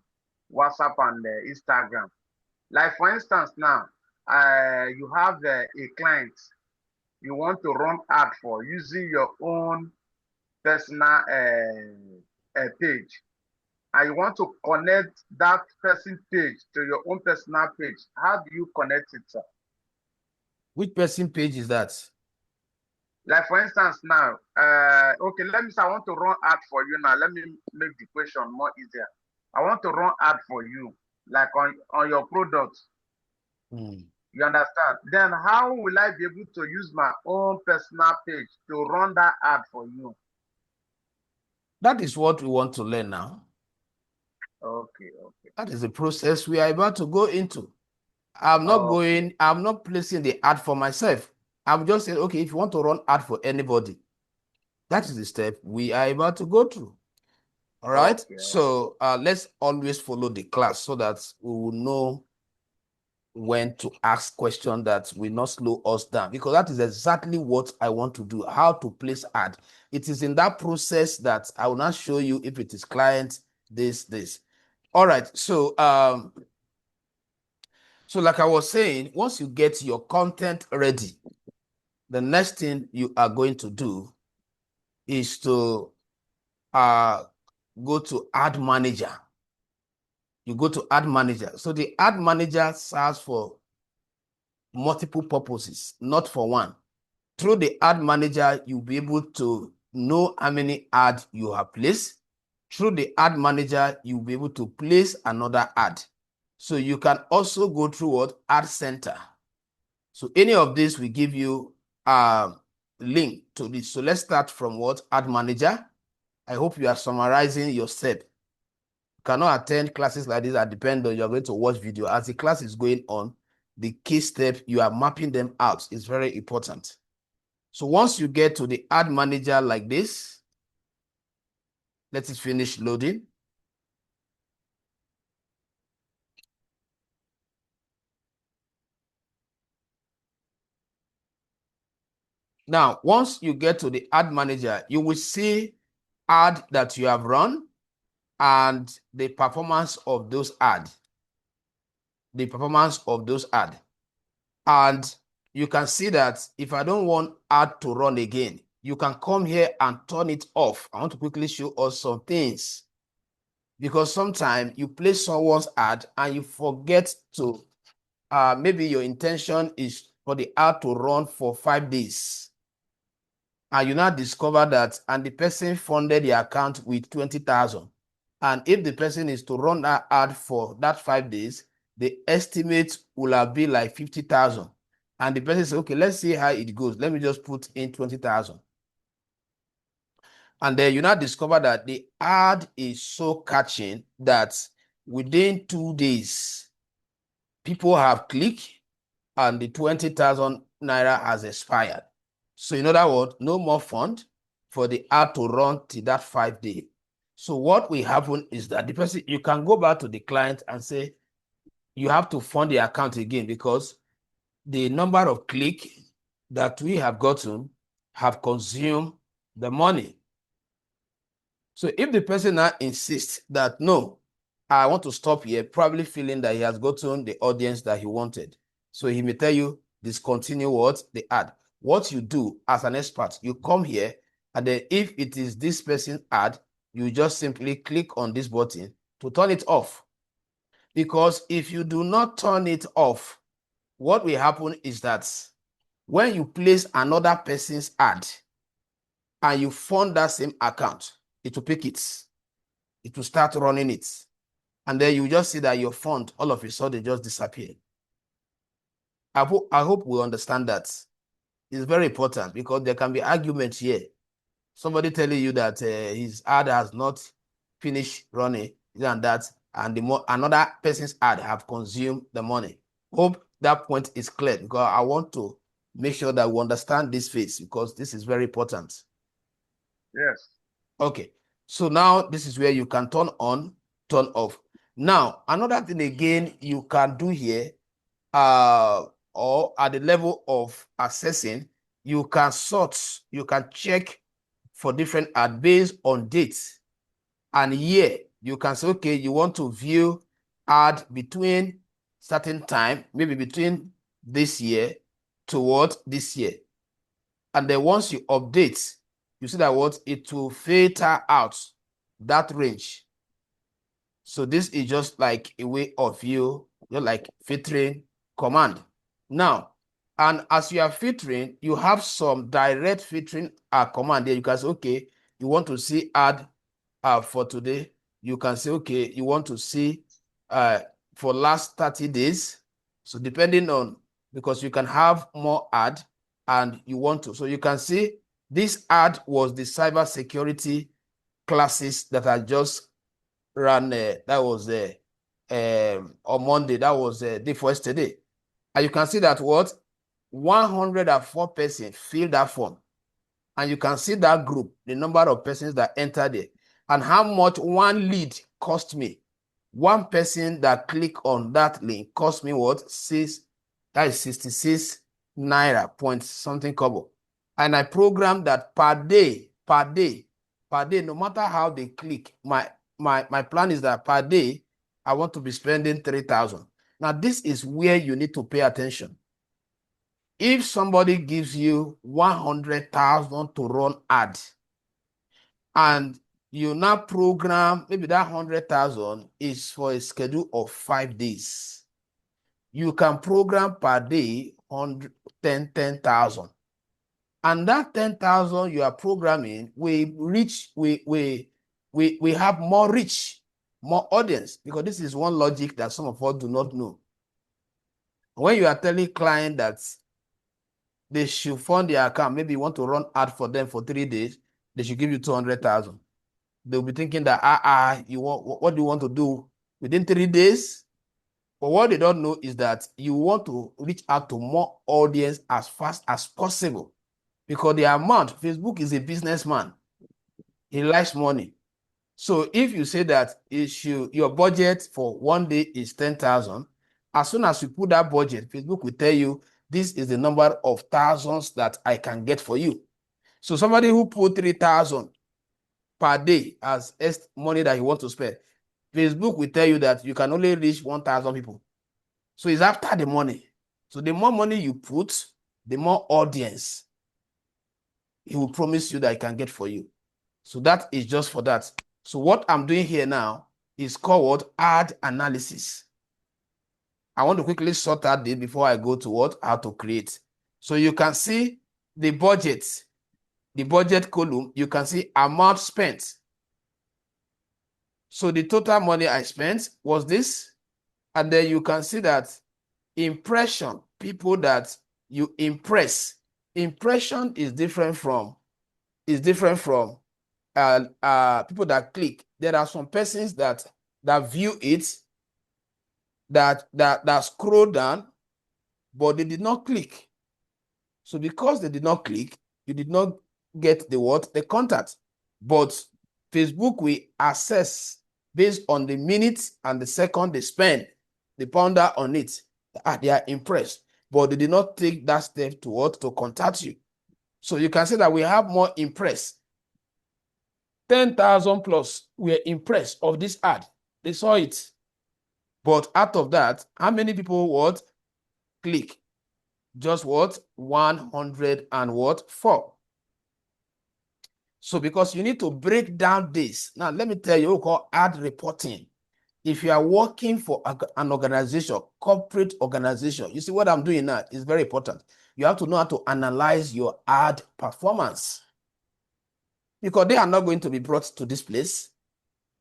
WhatsApp and Instagram. Like for instance, now you have a client you want to run ad for using your own personal page, and you want to connect that person page to your own personal page. How do you connect it, sir? Which person page is that? Like for instance, now, okay, let me say I want to run ad for you now. Let me make the question more easier. I want to run ad for you, like on your product. You understand? Then how will I be able to use my own personal page to run that ad for you? That is what we want to learn now. Okay. That is the process we are about to go into. I'm not placing the ad for myself. I'm just saying, okay, if you want to run ad for anybody, that is the step we are about to go through. All right. Okay. So let's always follow the class so that we will know when to ask questions that will not slow us down, because that is exactly what I want to do, how to place ad. It is in that process that I will not show you if it is client, this. All right. So like I was saying, once you get your content ready, the next thing you are going to do is to go to Ad Manager. You go to Ad Manager. So the Ad Manager serves for multiple purposes, not for one. Through the Ad Manager, you'll be able to know how many ads you have placed. Through the Ad Manager, you'll be able to place another ad. So you can also go through what? Ad Center. So any of this will give you a link to this. So let's start from what? Ad Manager. I hope you are summarizing your step. You cannot attend classes like this and depend on you're going to watch video. As the class is going on, the key step, you are mapping them out. It's very important. So once you get to the Ad Manager like this, let it finish loading. Now, once you get to the Ad Manager, you will see ad that you have run and the performance of those ads. And you can see that if I don't want ad to run again, you can come here and turn it off. I want to quickly show us some things, because sometimes you place someone's ad and you forget to, maybe your intention is for the ad to run for 5 days. And you now discover that, and the person funded the account with 20,000. And if the person is to run that ad for that 5 days, the estimate will have been like 50,000. And the person says, okay, let's see how it goes. Let me just put in 20,000. And then you now discover that the ad is so catching that within 2 days, people have clicked and the 20,000 naira has expired. So in other words, no more fund for the ad to run till that 5 day. So what will happen is that the person, you can go back to the client and say, you have to fund the account again, because the number of click that we have gotten have consumed the money. So if the person now insists that, no, I want to stop here, probably feeling that he has gotten the audience that he wanted. So he may tell you, discontinue what? The ad. What you do as an expert, you come here, and then if it is this person's ad, you just simply click on this button to turn it off. Because if you do not turn it off, what will happen is that when you place another person's ad and you fund that same account, it will pick it. It will start running it. And then you just see that your fund all of a sudden just disappeared. I hope we understand that. It's very important, because there can be arguments here. somebody telling you that his ad has not finished running, and that, and another person's ad have consumed the money. Hope that point is clear, because I want to make sure that we understand this phase, because this is very important. Yes. Okay, so now this is where you can turn on, turn off. Now, another thing again you can do here, or at the level of assessing, you can sort, you can check for different ad based on dates and year. You can say, okay, you want to view ad between certain time, maybe between this year to what this year. And then once you update, you see that what it will filter out that range. So this is just like a way of you, you're like filtering command. Now, and as you are filtering, you have some direct filtering command there. You can say, okay, you want to see ad for today. You can say, okay, you want to see for last 30 days. So depending on, because you can have more ad and you want to. So you can see this ad was the cyber security classes that I just ran. That was on Monday. That was day for yesterday. And you can see that what 104 persons filled that form. And you can see that group, the number of persons that entered there, and how much one lead cost me. One person that click on that link cost me what? That is 66 naira point something kobo. And I programmed that per day, no matter how they click, my plan is that per day, I want to be spending 3,000. Now, this is where you need to pay attention. If somebody gives you 100,000 to run ad, and you now program, maybe that 100,000 is for a schedule of 5 days, you can program per day 10,000. And that 10,000 you are programming, we have more reach, more audience, because this is one logic that some of us do not know. When you are telling client that they should fund their account, maybe you want to run ad for them for 3 days, they should give you 200,000. They'll be thinking that you want, what do you want to do within 3 days? But what they don't know is that you want to reach out to more audience as fast as possible, because the amount, Facebook is a businessman. He likes money. So if you say that your budget for 1 day is 10,000, as soon as you put that budget, Facebook will tell you, this is the number of thousands that I can get for you. So somebody who put 3,000 per day as money that you want to spend, Facebook will tell you that you can only reach 1,000 people. So it's after the money. So the more money you put, the more audience he will promise you that he can get for you. So that is just for that. So what I'm doing here now is called what? Ad analysis. I want to quickly sort out this before I go to what? How to create. So you can see the budget column, you can see amount spent. So the total money I spent was this. And then you can see that impression, people that you impress. Impression is different from people that click. There are some persons that view it, that scroll down, but they did not click. So because they did not click, you did not get the contact. But Facebook will assess based on the minutes and the second they spend, the ponder on it. They are impressed, but they did not take that step to contact you. So you can say that we have more impressed. 10,000 plus were impressed of this ad. They saw it. But out of that, how many people click? Just 104. So because you need to break down this. Now, let me tell you what we call ad reporting. If you are working for an organization, corporate organization, you see what I'm doing now is very important. You have to know how to analyze your ad performance, because they are not going to be brought to this place.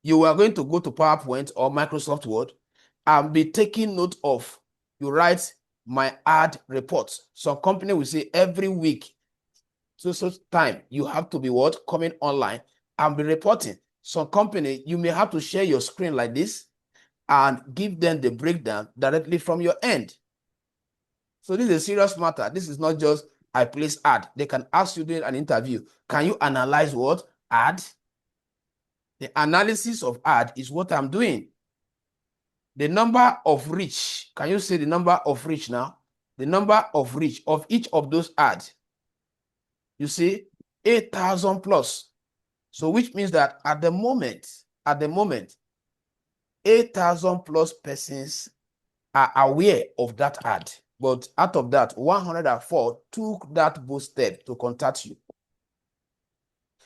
You are going to go to PowerPoint or Microsoft Word and be taking note of, you write my ad report. Some company will say every week so time, you have to be what? Coming online and be reporting. Some company, you may have to share your screen like this and give them the breakdown directly from your end. So this is a serious matter. This is not just I place ad. They can ask you during an interview, can you analyze what? Ad? The analysis of ad is what I'm doing. The number of reach, can you say the number of reach now? The number of reach of each of those ads, you see, 8,000 plus. So which means that at the moment, 8,000 plus persons are aware of that ad. But out of that, 104 took that bold step to contact you.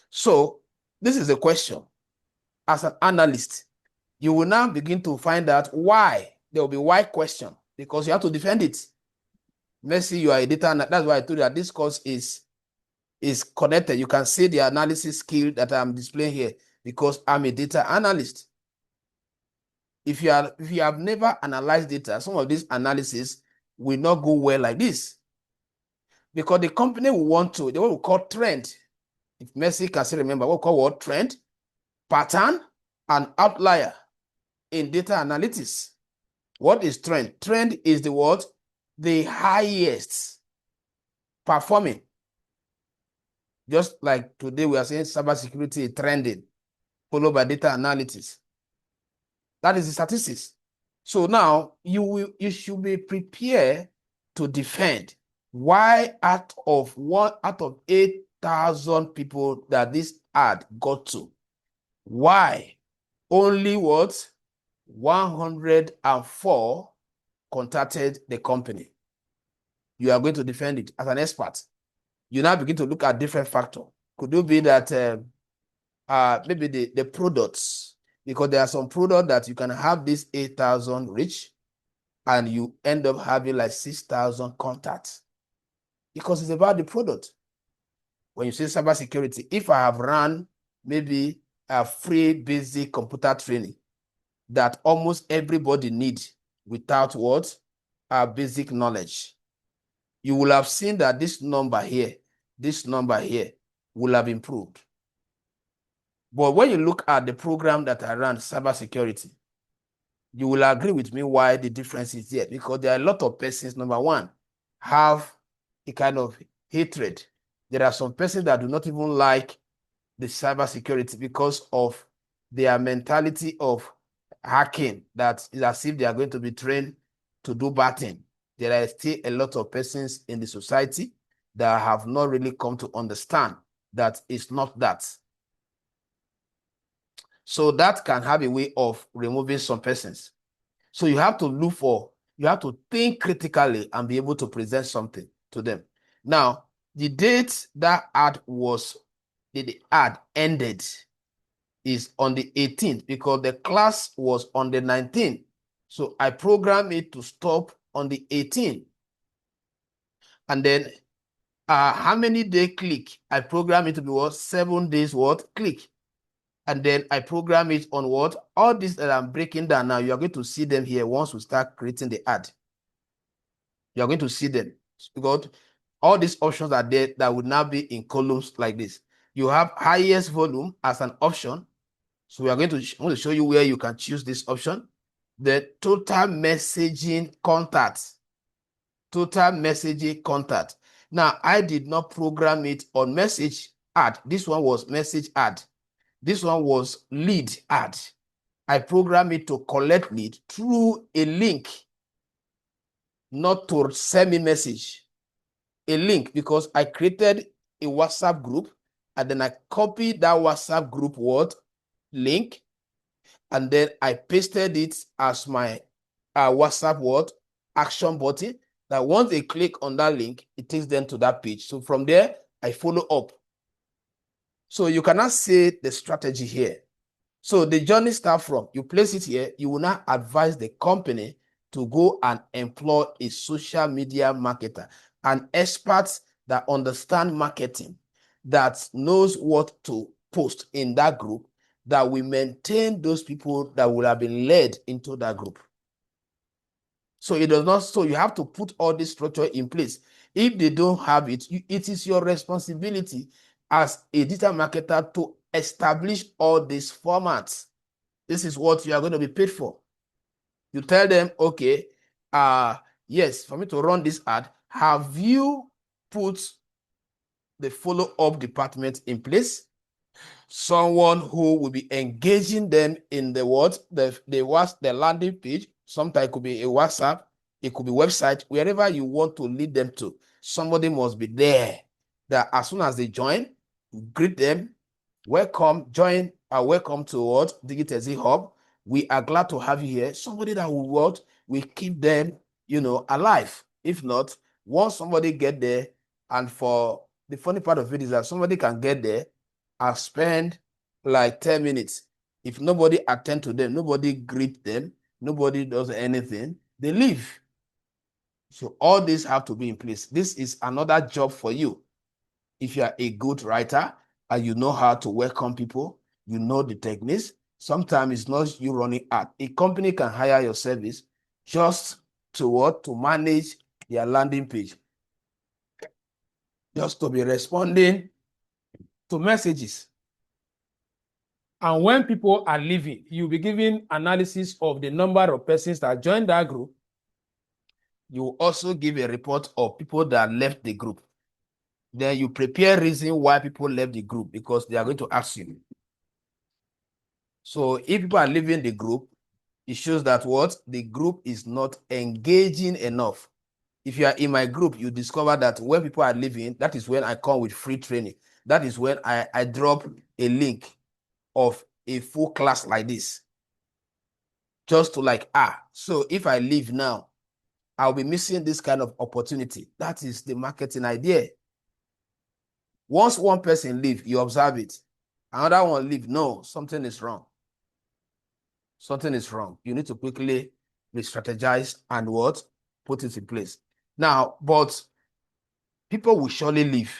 So this is a question. As an analyst, you will now begin to find out why. There will be why question, because you have to defend it. Let's see, you are a data analyst. That's why I told you that this course is connected. You can see the analysis skill that I'm displaying here because I'm a data analyst. If you have never analyzed data, some of these analysis will not go well like this, because the company will want to, they will call trend. If Mercy can still remember, what we call what? Trend, pattern, and outlier in data analytics. What is trend? Trend is the what? The highest performing. Just like today we are saying cybersecurity trending, followed by data analytics. That is the statistics. So now you should be prepared to defend why out of 8,000 people that this ad got to, why only what? 104 contacted the company. You are going to defend it as an expert. You now begin to look at different factors. Could it be that maybe the products, because there are some products that you can have this 8,000 reach and you end up having like 6,000 contacts, because it's about the product. When you say cybersecurity, if I have run maybe a free basic computer training that almost everybody needs without what? Basic knowledge, you will have seen that this number here will have improved. But when you look at the program that I ran, cybersecurity, you will agree with me why the difference is here, because there are a lot of persons, number one, have a kind of hatred. There are some persons that do not even like the cybersecurity because of their mentality of hacking, that is as if they are going to be trained to do bad things. There are still a lot of persons in the society that have not really come to understand that it's not that. So that can have a way of removing some persons. So you have to look for, you have to think critically and be able to present something to them. Now, the date that the ad ended is on the 18th, because the class was on the 19th. So I programmed it to stop on the 18th. And then how many day click? I programmed it to be what? 7 days what? Click. And then I program it on what? All this that I'm breaking down now, you are going to see them here once we start creating the ad. You are going to see them, because all these options are there that would now be in columns like this. You have highest volume as an option. So we are going to show you where you can choose this option. The total messaging contact. Total messaging contact. Now, I did not program it on message ad. This one was message ad. This one was lead ad. I program it to collect lead through a link, not to send me message. A link, because I created a WhatsApp group and then I copied that WhatsApp group word link, and then I pasted it as my WhatsApp word action button, that once they click on that link, it takes them to that page. So from there, I follow up. So you cannot say the strategy here. So the journey starts from, you place it here, you will now advise the company to go and employ a social media marketer, an expert that understands marketing, that knows what to post in that group, that will maintain those people that will have been led into that group. So it does not, so you have to put all this structure in place. If they don't have it, it is your responsibility as a digital marketer to establish all these formats. This is what you are going to be paid for. You tell them, okay, yes, for me to run this ad, have you put the follow-up department in place? Someone who will be engaging them in the what? The landing page. Sometimes it could be a WhatsApp, it could be website, wherever you want to lead them to. Somebody must be there that as soon as they join, greet them, welcome, join, welcome to what? Digitech Hub. We are glad to have you here. Somebody that will what? We keep them, alive. If not, once somebody get there, and for the funny part of it is that somebody can get there and spend like 10 minutes. If nobody attend to them, nobody greet them, nobody does anything, they leave. So all these have to be in place. This is another job for you. If you are a good writer and you know how to welcome people, you know the techniques, sometimes it's not you running ad. A company can hire your service just to what? To manage their landing page. Just to be responding to messages. And when people are leaving, you'll be giving analysis of the number of persons that joined that group. You also give a report of people that left the group. Then you prepare reason why people left the group, because they are going to ask you. So if people are leaving the group, it shows that what? The group is not engaging enough. If you are in my group, you discover that when people are leaving, that is when I come with free training. That is when I drop a link of a full class like this. Just to so if I leave now, I'll be missing this kind of opportunity. That is the marketing idea. Once one person leaves, you observe it. Another one leaves. No, something is wrong. Something is wrong. You need to quickly re-strategize and what? Put it in place. Now, but people will surely leave.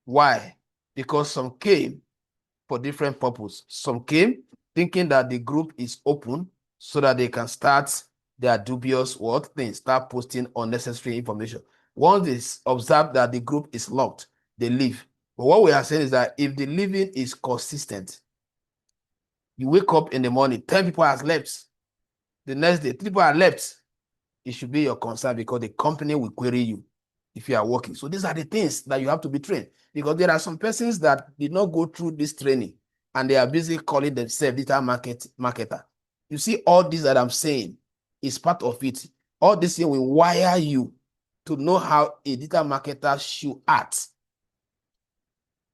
Why? Because some came for different purposes. Some came thinking that the group is open so that they can start their dubious things, start posting unnecessary information. Once they observe that the group is locked, they leave. But what we are saying is that if the leaving is consistent, you wake up in the morning, 10 people have left. The next day, 3 people are left. It should be your concern, because the company will query you if you are working. So these are the things that you have to be trained, because there are some persons that did not go through this training and they are busy calling themselves digital marketer. You see, all this that I'm saying is part of it. All this thing will wire you to know how a digital marketer should act.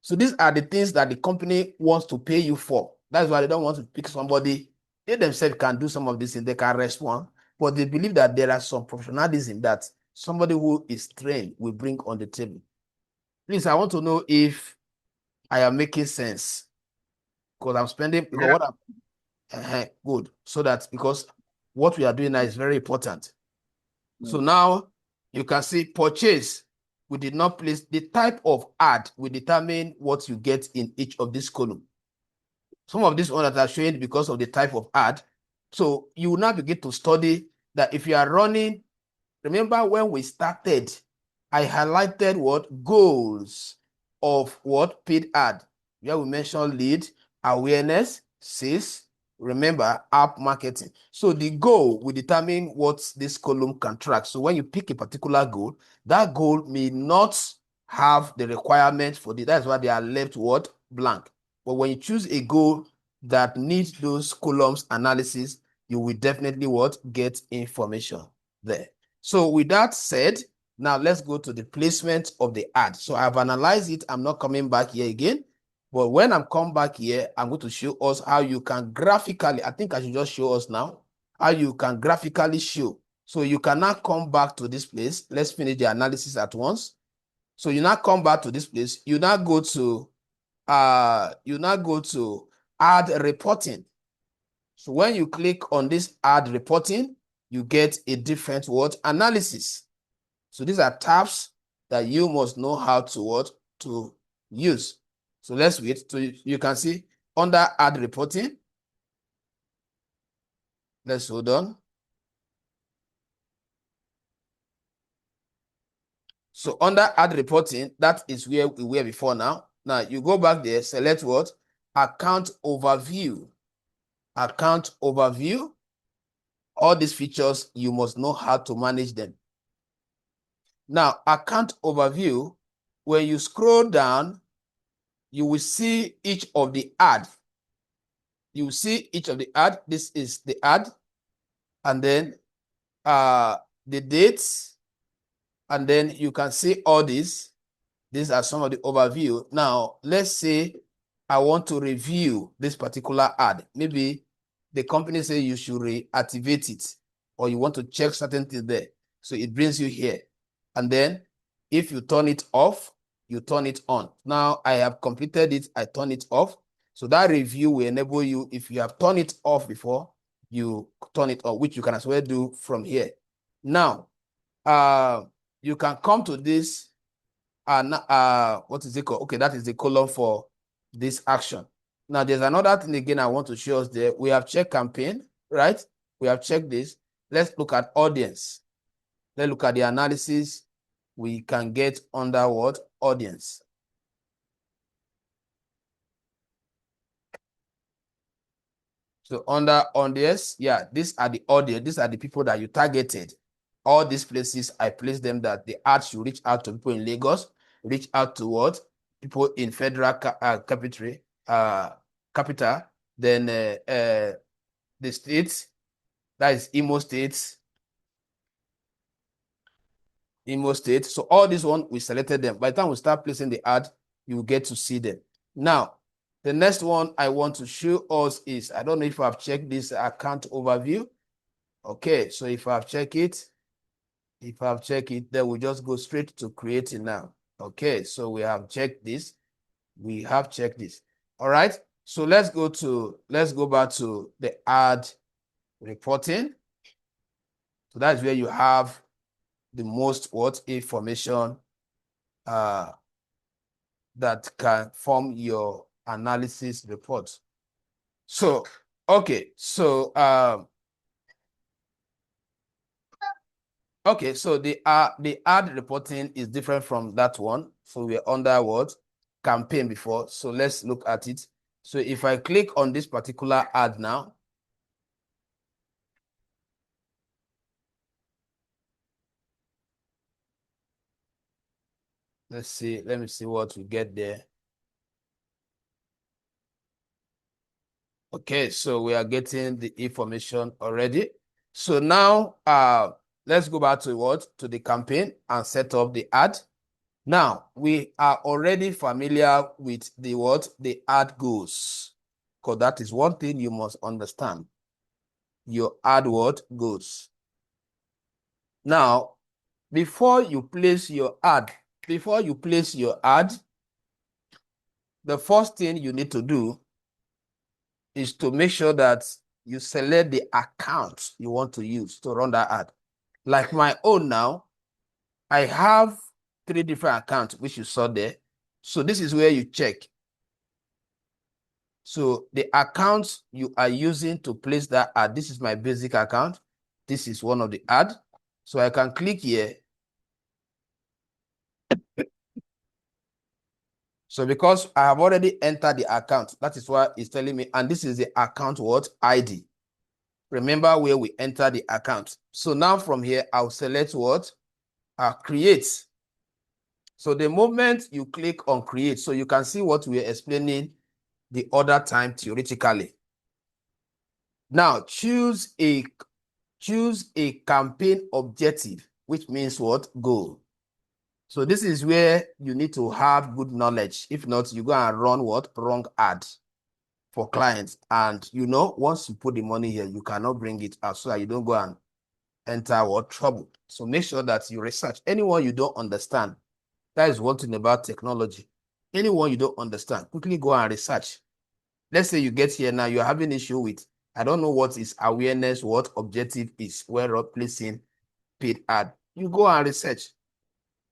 So these are the things that the company wants to pay you for. That's why they don't want to pick somebody. They themselves can do some of this and they can respond, but they believe that there are some professionalism that somebody who is trained will bring on the table. Please, I want to know if I am making sense, because I'm spending, because what I'm good. So that, because what we are doing now is very important. So now you can see purchase. We did not place the type of ad will determine what you get in each of these columns. Some of these ones that are showing because of the type of ad. So you will now begin to study that if you are running. Remember when we started, I highlighted what goals of what paid ad. Where we mentioned lead, awareness, sales, remember app marketing. So the goal will determine what this column can track. So when you pick a particular goal, that goal may not have the requirement for the, that's why they are left what? Blank. But when you choose a goal that needs those columns analysis, you will definitely what? Get information there. So with that said, now let's go to the placement of the ad. So I've analyzed it. I'm not coming back here again. But when I'm come back here, I'm going to show us how you can graphically, I think I should just show us now, how you can graphically show. So you can now come back to this place. Let's finish the analysis at once. So you now come back to this place. You now go to ad reporting. So when you click on this ad reporting, you get a different what? Analysis. So these are tabs that you must know how to what? To use. So let's wait. So you can see under ad reporting. Let's hold on. So under ad reporting, that is where we were before now. Now you go back there, select what? Account overview. Account overview. All these features, you must know how to manage them. Now, account overview, when you scroll down, you will see each of the ad. You will see each of the ad. This is the ad. And then the dates. And then you can see all these. These are some of the overview. Now, let's say I want to review this particular ad. Maybe the company say you should reactivate it, or you want to check certain things there. So it brings you here. And then if you turn it off, you turn it on. Now I have completed it, I turn it off. So that review will enable you, if you have turned it off before, you turn it on, which you can as well do from here. Now, you can come to this, what is it called? Okay, that is the column for this action. Now, there's another thing again I want to show us there. We have checked campaign, right? We have checked this. Let's look at audience. Let's look at the analysis we can get under what? Audience. So under audience, yeah, these are the audience. These are the people that you targeted. All these places, I place them that the ad should reach out to people in Lagos, reach out to what? People in federal capital, then the states, that is Imo State. So all these one, we selected them. By the time we start placing the ad, you will get to see them. Now, the next one I want to show us is, I don't know if I've checked this account overview. Okay, so if I've checked it, then we just go straight to creating now. Okay, so we have checked this. All right, so let's go back to the ad reporting. So that's where you have the most information that can form your analysis report. So, okay, so the ad reporting is different from that one. So we're under what? Campaign before. So let's look at it. So if I click on this particular ad now, let me see what we get there. Okay, so we are getting the information already. So now let's go back to what? To the campaign and set up the ad. Now we are already familiar with the what? The ad goals. Because that is one thing you must understand. Your ad goals. Now, before you place your ad, the first thing you need to do is to make sure that you select the account you want to use to run that ad. Like my own now, I have 3 different accounts, which you saw there. So this is where you check. So the accounts you are using to place that ad, this is my basic account. This is one of the ad. So I can click here. So because I have already entered the account, that is why it's telling me, and this is the account ID. Remember where we enter the account. So now from here, I'll select create. So the moment you click on create, so you can see what we're explaining the other time theoretically. Now choose a campaign objective, which means what? Goal. So this is where you need to have good knowledge. If not, you go and run wrong ad for clients. And once you put the money here, you cannot bring it out so that you don't go and enter trouble. So make sure that you research. Anyone you don't understand, that is one thing about technology. Anyone you don't understand, quickly go and research. Let's say you get here now, you're having issue with, I don't know what is awareness, what objective is, where placing paid ad. You go and research.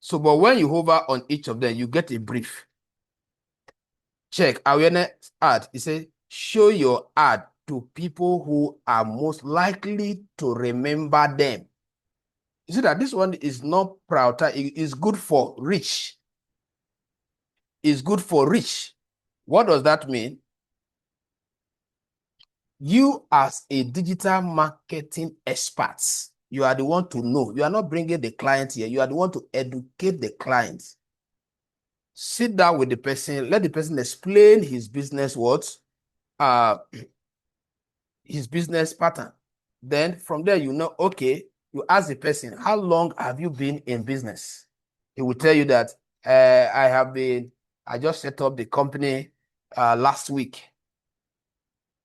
So, but when you hover on each of them, you get a brief. Check awareness ad. It says, show your ad to people who are most likely to remember them. You see that this one is not prioritize. It is good for rich. It's good for rich. What does that mean? You as a digital marketing expert, you are the one to know. You are not bringing the client here. You are the one to educate the client. Sit down with the person. Let the person explain his business his business pattern. Then from there, you know, okay, you ask the person, how long have you been in business? He will tell you that I just set up the company last week.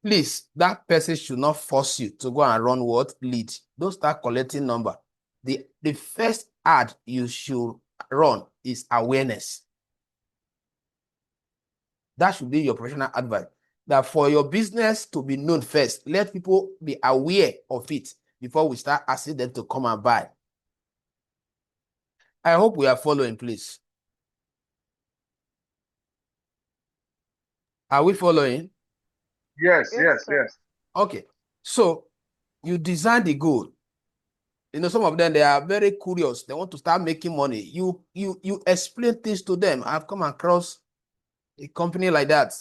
Please, that person should not force you to go and run what? Lead. Don't start collecting number. The first ad you should run is awareness. That should be your professional advice. That for your business to be known first, let people be aware of it before we start asking them to come and buy. I hope we are following, please. Are we following? Yes, Yes, yes, sir. yes. Okay. So you design the goal. You know, some of them, they are very curious. They want to start making money. You explain things to them. I've come across a company like that.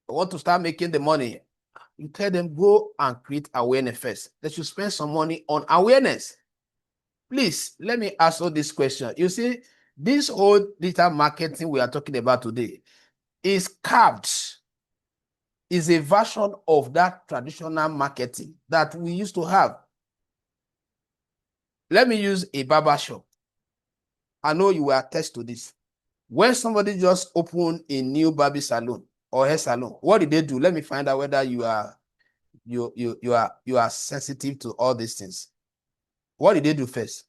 They want to start making the money. You tell them, go and create awareness first. They should spend some money on awareness. Please, let me ask you this question. You see, this whole digital marketing we are talking about today is carved, is a version of that traditional marketing that we used to have. Let me use a barber shop. I know you will attest to this. When somebody just opened a new barber salon or hair salon, what did they do? Let me find out whether you are sensitive to all these things. What did they do first?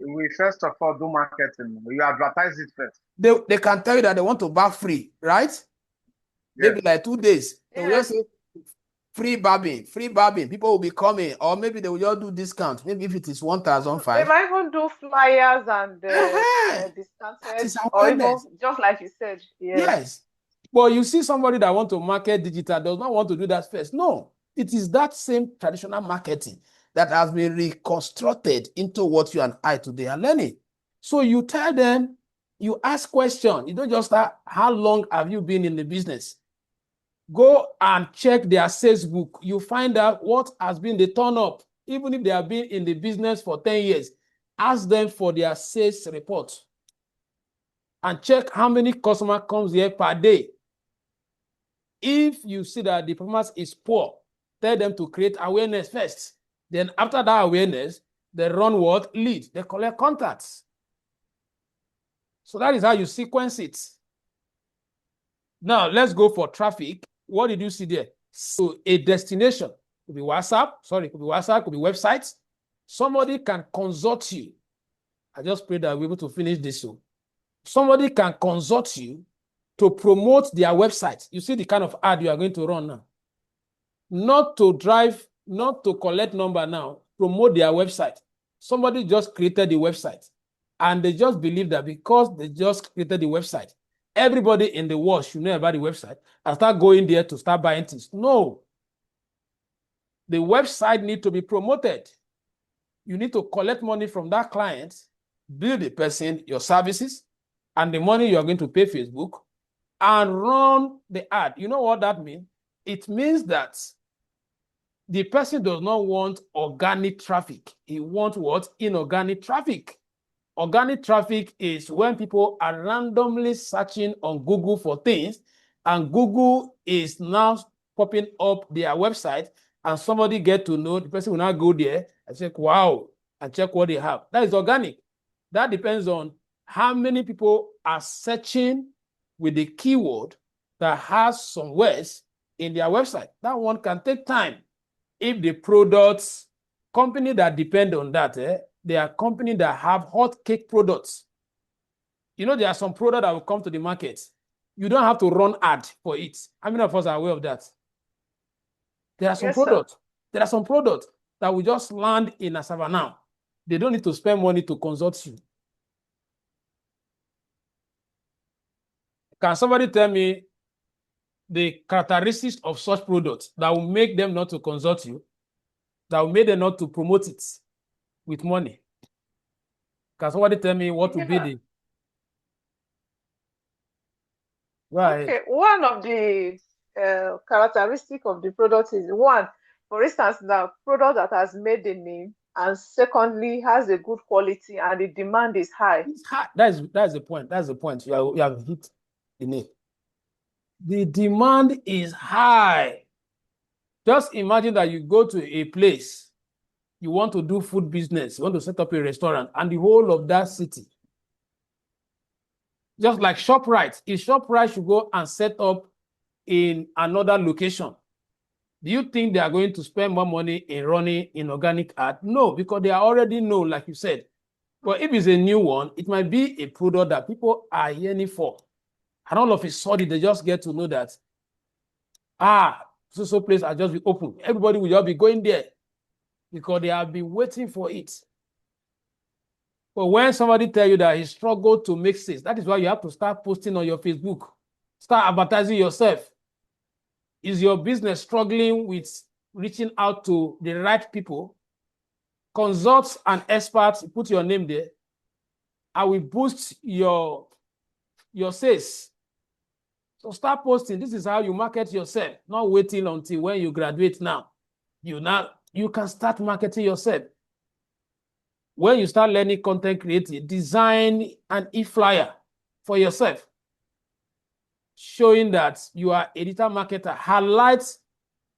We first of all do marketing. You advertise it first. They can tell you that they want to bar free, right? Maybe Yes. like 2 days. They will Yes. just say free barbing. People will be coming, or maybe they will just do discount. Maybe if it is They 1,500. might even do flyers and That discounted, is or even awareness. just like you said. Yes. Yes. But you see somebody that want to market digital does not want to do that first. No, it is that same traditional marketing that has been reconstructed into what you and I today are learning. So you tell them, you ask questions. You don't just start, how long have you been in the business? Go and check their sales book. You find out what has been the turn up. Even if they have been in the business for 10 years, ask them for their sales report and check how many customers comes here per day. If you see that the performance is poor, tell them to create awareness first. Then after that awareness, they run what? Lead. They collect contacts. So that is how you sequence it. Now let's go for traffic. What did you see there? So a destination could be WhatsApp, could be websites. Somebody can consult you. I just pray that we're able to finish this. So somebody can consult you to promote their website. You see the kind of ad you are going to run now. Not to drive, not to collect number now, promote their website. Somebody just created the website and they just believe that because they just created the website, everybody in the world should know about the website and start going there to start buying things. No. The website needs to be promoted. You need to collect money from that client, bill the person your services, and the money you're going to pay Facebook, and run the ad. You know what that means? It means that the person does not want organic traffic. He wants what? Inorganic traffic. Organic traffic is when people are randomly searching on Google for things, and Google is now popping up their website, and somebody get to know, the person will now go there and say, wow, and check what they have. That is organic. That depends on how many people are searching with the keyword that has some words in their website. That one can take time. If the products, company that depend on that, they are companies that have hot cake products. You know, there are some products that will come to the market. You don't have to run ad for it. How many of us are aware of that? There are some Yes, sir. products. There are some products that will just land in Asava now. They don't need to spend money to consult you. Can somebody tell me the characteristics of such products that will make them not to consult you? that will make them not to promote it with money? Can somebody tell me what would be the... Right. Okay, one of the characteristic of the product is, one, for instance, the product that has made a name, and secondly, has a good quality and the demand is high. It's high. That's the point. That's the point. You have hit the nail. The demand is high. Just imagine that you go to a place, you want to do food business, you want to set up a restaurant, and the whole of that city, just like ShopRite, if ShopRite should go and set up in another location, do you think they are going to spend more money in running in organic ad? No, because they already know, like you said. But if it's a new one, it might be a product that people are yearning for. And all of a sudden, they just get to know that, so place are just be open. Everybody will just be going there because they have been waiting for it. But when somebody tell you that he struggled to make sales, that is why you have to start posting on your Facebook. Start advertising yourself. Is your business struggling with reaching out to the right people? Consult an expert, put your name there. I will boost your sales. So start posting. This is how you market yourself, not waiting until when you graduate now. You can start marketing yourself. When you start learning content creating, design an e-flyer for yourself, showing that you are a digital marketer, highlights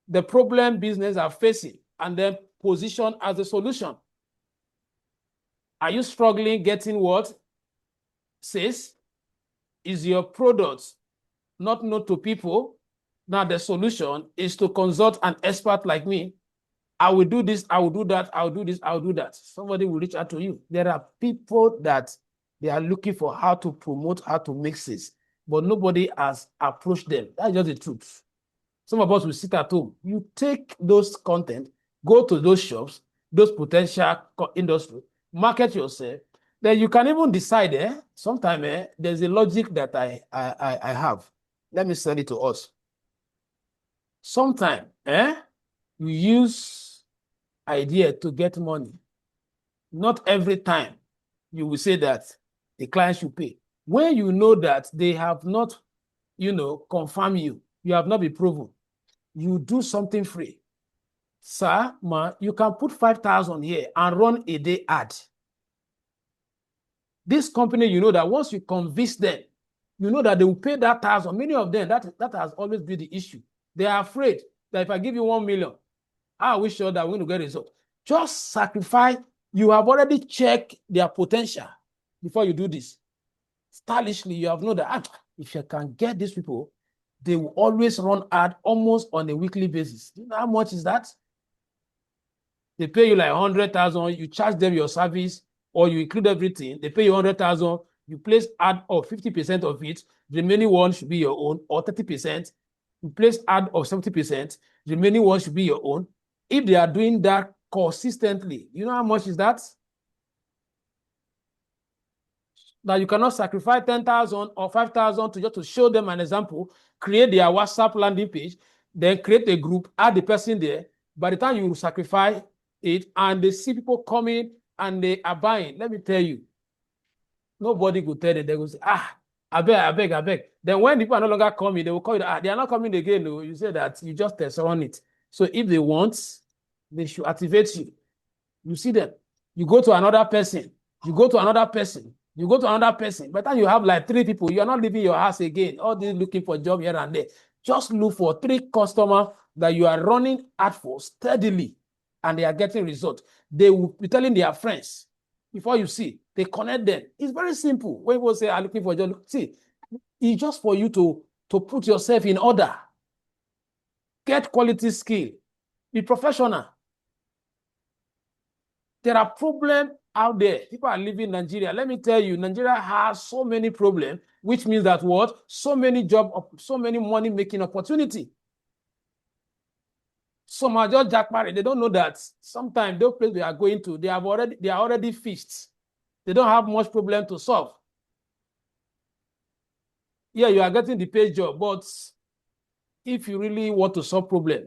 the problem business are facing, and then position as a solution. Are you struggling getting what? Sales? Is your product not known to people? Now the solution is to consult an expert like me. I will do this, I will do that, I will do this, I will do that. Somebody will reach out to you. There are people that they are looking for how to promote, how to make sales, but nobody has approached them. That's just the truth. Some of us will sit at home. You take those content, go to those shops, those potential industry, market yourself. Then you can even decide, sometimes there's a logic that I have. Let me send it to us. Sometimes you use idea to get money. Not every time you will say that the client should pay. When you know that they have not, confirm you have not been proven, you do something free. Sir, you can put 5,000 here and run a day ad. This company, you know that once you convince them, you know that they will pay that 1,000. Many of them, that has always been the issue. They are afraid that if I give you 1 million, how are we sure that we're going to get a result? Just sacrifice. You have already checked their potential before you do this. Stylishly, you have known that if you can get these people, they will always run ad almost on a weekly basis. Do you know how much is that? They pay you like 100,000. You charge them your service, or you include everything. They pay you 100,000. You place ad of 50% of it. The remaining one should be your own, or 30%. You place ad of 70%. The remaining one should be your own. If they are doing that consistently, you know how much is that? Now you cannot sacrifice 10,000 or 5,000 to just to show them an example, create their WhatsApp landing page, then create a group, add the person there. By the time you sacrifice it and they see people coming and they are buying, let me tell you, nobody will tell them. They will say, I beg. Then when people are no longer coming, they will call you, they are not coming again. No, you say that you just test on it. So if they want, they should activate you. You see them. You go to another person. You go to another person. You go to another person. By the time you have like 3 people, you are not leaving your house again. All these looking for a job here and there. Just look for 3 customers that you are running ad for steadily, and they are getting results. They will be telling their friends. Before you see, they connect them. It's very simple. When people say, I'm looking for a job, see, it's just for you to put yourself in order. Get quality skill. Be professional. There are problems out there. People are leaving Nigeria. Let me tell you, Nigeria has so many problems, which means that what? So many jobs, so many money-making opportunity. Some are just jackpot. They don't know that sometimes those places they are going to, they are already fixed. They don't have much problem to solve. Yeah, you are getting the paid job, but if you really want to solve problem,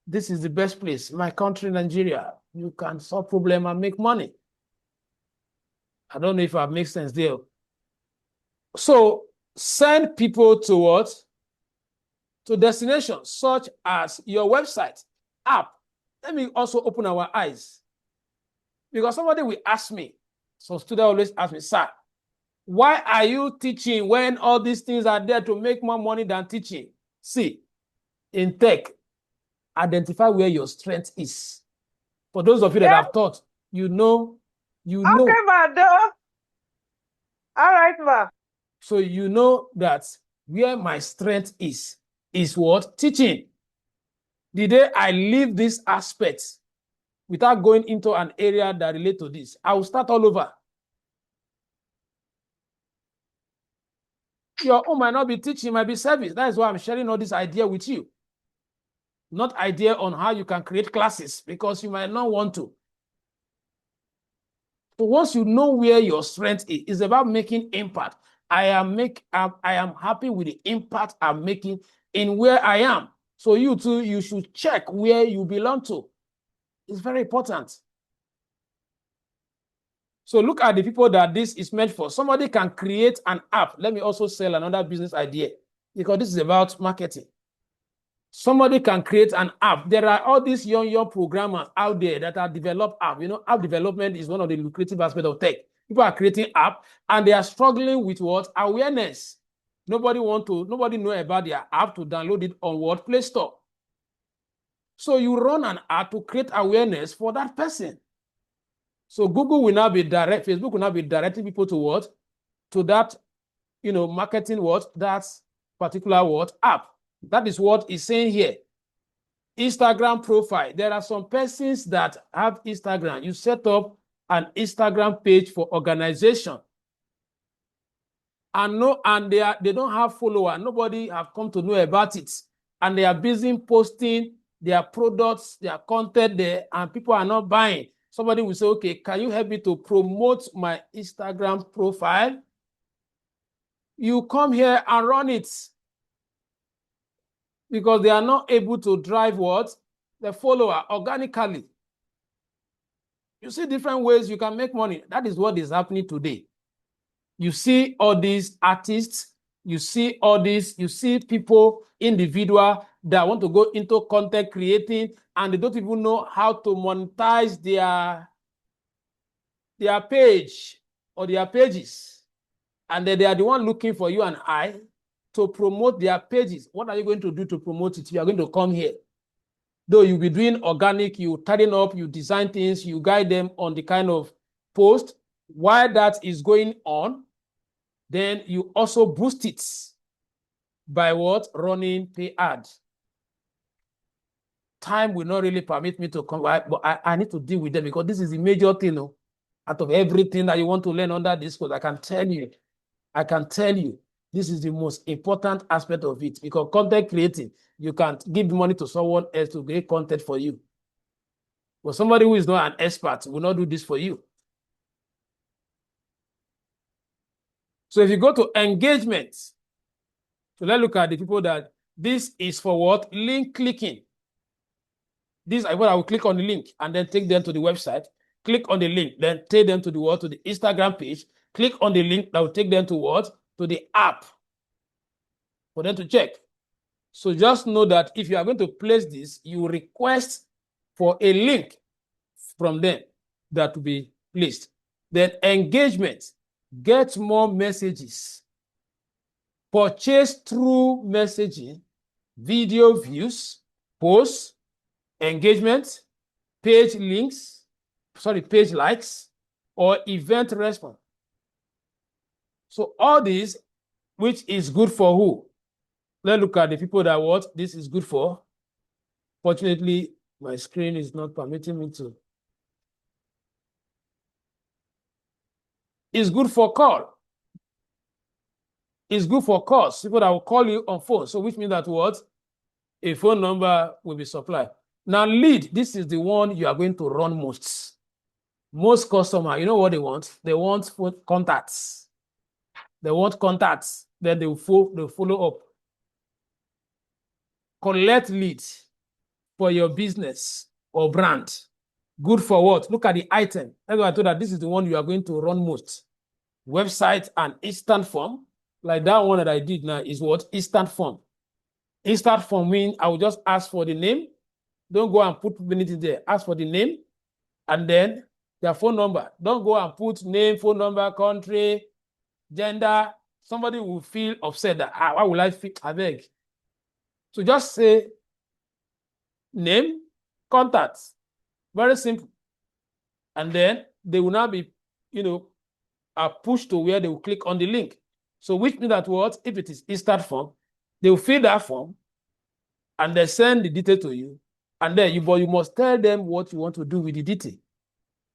this is the best place, my country, Nigeria. You can solve problem and make money. I don't know if I make sense there. So send people to what? To destinations such as your website, app. Let me also open our eyes. Because somebody will ask me, some student always ask me, sir, why are you teaching when all these things are there to make more money than teaching? See, in tech, identify where your strength is. For those of you that have taught, you know. Okay, madam. All right, ma. So you know that where my strength is what? Teaching. The day I leave this aspect without going into an area that relates to this, I will start all over. Your own might not be teaching, might be service. That is why I'm sharing all this idea with you. Not idea on how you can create classes, because you might not want to. So once you know where your strength is, it's about making impact. I am happy with the impact I'm making in where I am. So you too, you should check where you belong to. It's very important. So look at the people that this is meant for. Somebody can create an app. Let me also sell another business idea, because this is about marketing. Somebody can create an app. There are all these young programmers out there that are develop app. You know, app development is one of the lucrative aspects of tech. People are creating app and they are struggling with what? Awareness. Nobody know about their app to download it on what? Play Store. So you run an app to create awareness for that person. So Google will now be Facebook will now be directing people to what? To that, marketing what? That particular what? App. That is what it's saying here. Instagram profile. There are some persons that have Instagram. You set up an Instagram page for organization. And they don't have followers. Nobody have come to know about it. And they are busy posting their products, their content there, and people are not buying. Somebody will say, okay, can you help me to promote my Instagram profile? You come here and run it. Because they are not able to drive what? The follower organically. You see different ways you can make money. That is what is happening today. You see all these artists, you see people, individual that want to go into content creating, and they don't even know how to monetize their page or their pages. And then they are the one looking for you and I to promote their pages. What are you going to do to promote it? You are going to come here. Though you'll be doing organic, you tidying up, you design things, you guide them on the kind of post. While that is going on, then you also boost it by what? Running pay ads. Time will not really permit me to come, but I need to deal with them, because this is the major thing. Out of everything that you want to learn under this course, I can tell you, this is the most important aspect of it, because content creating, you can't give money to someone else to create content for you. But somebody who is not an expert will not do this for you. So if you go to engagement, so let's look at the people that this is for what? Link clicking. This is what I will click on the link and then take them to the website. Click on the link, then take them to the what? To the Instagram page. Click on the link that will take them to what? To the app for them to check. So just know that if you are going to place this, you request for a link from them that will be placed. Then engagement, get more messages. Purchase through messaging, video views, posts, engagement, page likes, or event response. So all these, which is good for who? Let's look at the people that what this is good for. Fortunately, my screen is not permitting me to. It's good for call. It's good for calls. People that will call you on phone. So which means that what? A phone number will be supplied. Now lead, this is the one you are going to run most. Most customers, you know what they want? They want phone contacts. They want contacts. Then they will follow up. Collect leads for your business or brand. Good for what? Look at the item. That's why I told that this is the one you are going to run most. Website and instant form. Like that one that I did now is what? Instant form. Instant form means I will just ask for the name. Don't go and put anything there. Ask for the name and then their phone number. Don't go and put name, phone number, country, gender. Somebody will feel upset that, why will I feel? I beg. So just say name, contacts. Very simple. And then they will now be, pushed to where they will click on the link. So which means that what? If it is instant form, they will fill that form and they send the detail to you. And then you must tell them what you want to do with the detail.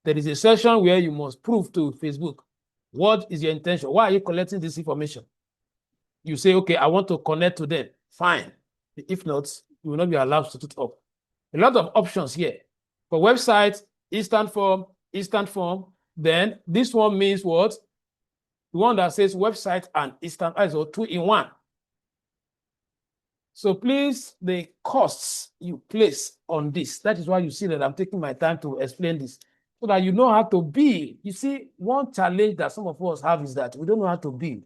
There is a session where you must prove to Facebook what is your intention. Why are you collecting this information? You say, okay, I want to connect to them. Fine. If not, you will not be allowed to set it up. A lot of options here. For website, instant form. Then this one means what? The one that says website and instant, so 2-in-1. So please, the costs you place on this, that is why you see that I'm taking my time to explain this, so that you know how to build. You see, one challenge that some of us have is that we don't know how to build.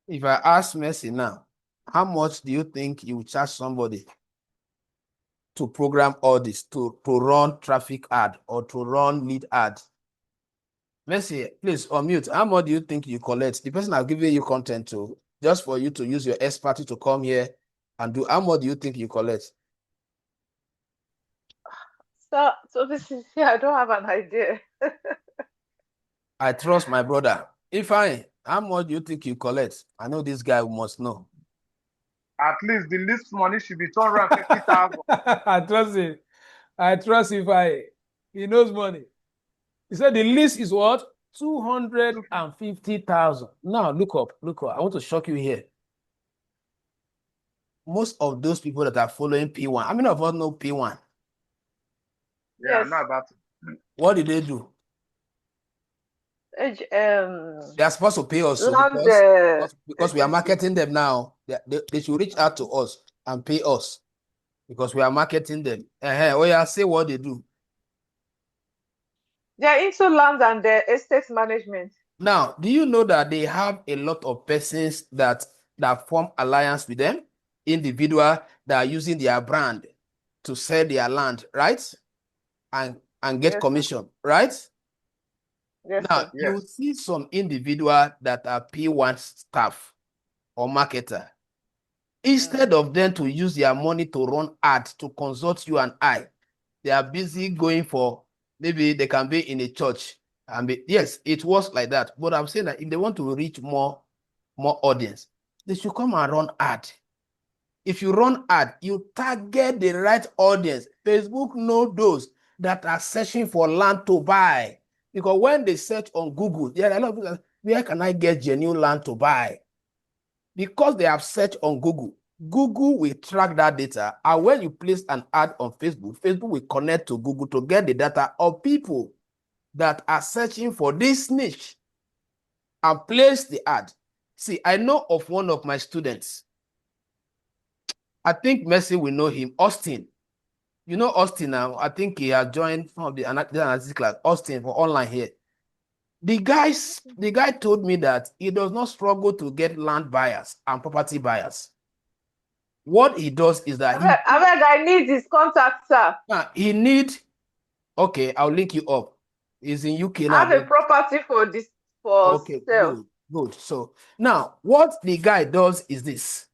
If I ask Mercy now, how much do you think you charge somebody to program all this, to run traffic ad or to run lead ad? Mercy, please unmute. How much do you think you collect? The person I've given you content to, just for you to use your expertise to come here and do, how much do you think you collect? So this is, I don't have an idea. I trust my brother. How much do you think you collect? I know this guy must know. At least the least money should be 250,000. I trust him. I trust he knows money. He said the least is what? 250,000. Now look up. I want to shock you here. Most of those people that are following P1, how many of us know P1? Yeah, Yes. not about it. What did they do? They are supposed to pay us because we are marketing them now. They should reach out to us and pay us because we are marketing them. Oh yeah, say what they do. They are into land and estate management. Now, do you know that they have a lot of persons that form alliance with them, individual that are using their brand to sell their land, right? And get commission, right? Yes, now, sir. you see some individual that are P1 staff or marketer. Instead of them to use their money to run ads to consult you and I, they are busy going for, maybe they can be in a church. Yes, it was like that. But I'm saying that if they want to reach more audience, they should come and run ad. If you run ad, you target the right audience. Facebook knows those that are searching for land to buy. Because when they search on Google, there are a lot of people that, where can I get genuine land to buy? Because they have searched on Google, Google will track that data. And when you place an ad on Facebook, Facebook will connect to Google to get the data of people that are searching for this niche and place the ad. See, I know of one of my students. I think Mercy will know him, Austin. You know Austin now. I think he has joined some of the analytics class. Austin for online here. The guy told me that he does not struggle to get land buyers and property buyers. What he does is that I need his contact, sir. He need. Okay, I'll link you up. He's in UK now. I have a property for this for sale. Good. So now, what the guy does is this.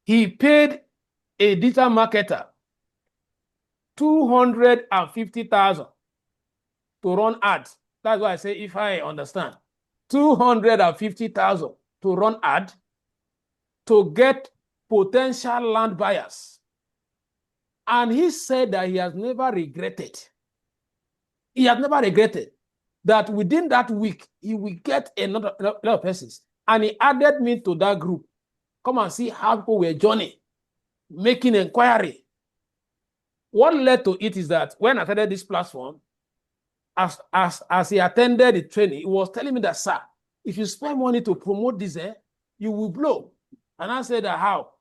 He paid a digital marketer 250,000 to run ads. That's why I say, if I understand, 250,000 to run ad to get potential land buyers. And he said that he has never regretted. He has never regretted that within that week, he will get another lot of persons. And he added me to that group. Come and see how people were journeying, making inquiry. What led to it is that when I started this platform, as he attended the training, he was telling me that, sir, if you spend money to promote this, you will blow. And I said, how?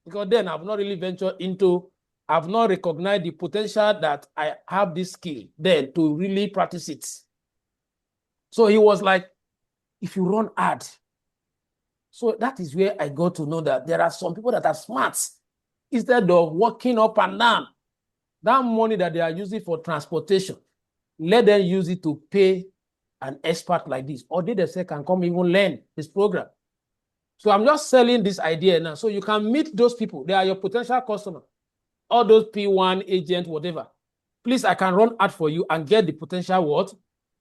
because then I've not really ventured into, I've not recognized the potential that I have this skill then to really practice it. So he was like, if you run ad. So that is where I got to know that there are some people that are smart. Instead of walking up and down, that money that they are using for transportation, let them use it to pay an expert like this, or they themselves can come even learn this program. So I'm just selling this idea now. So you can meet those people. They are your potential customer. All those P1 agent, whatever. Please, I can run ad for you and get the potential what?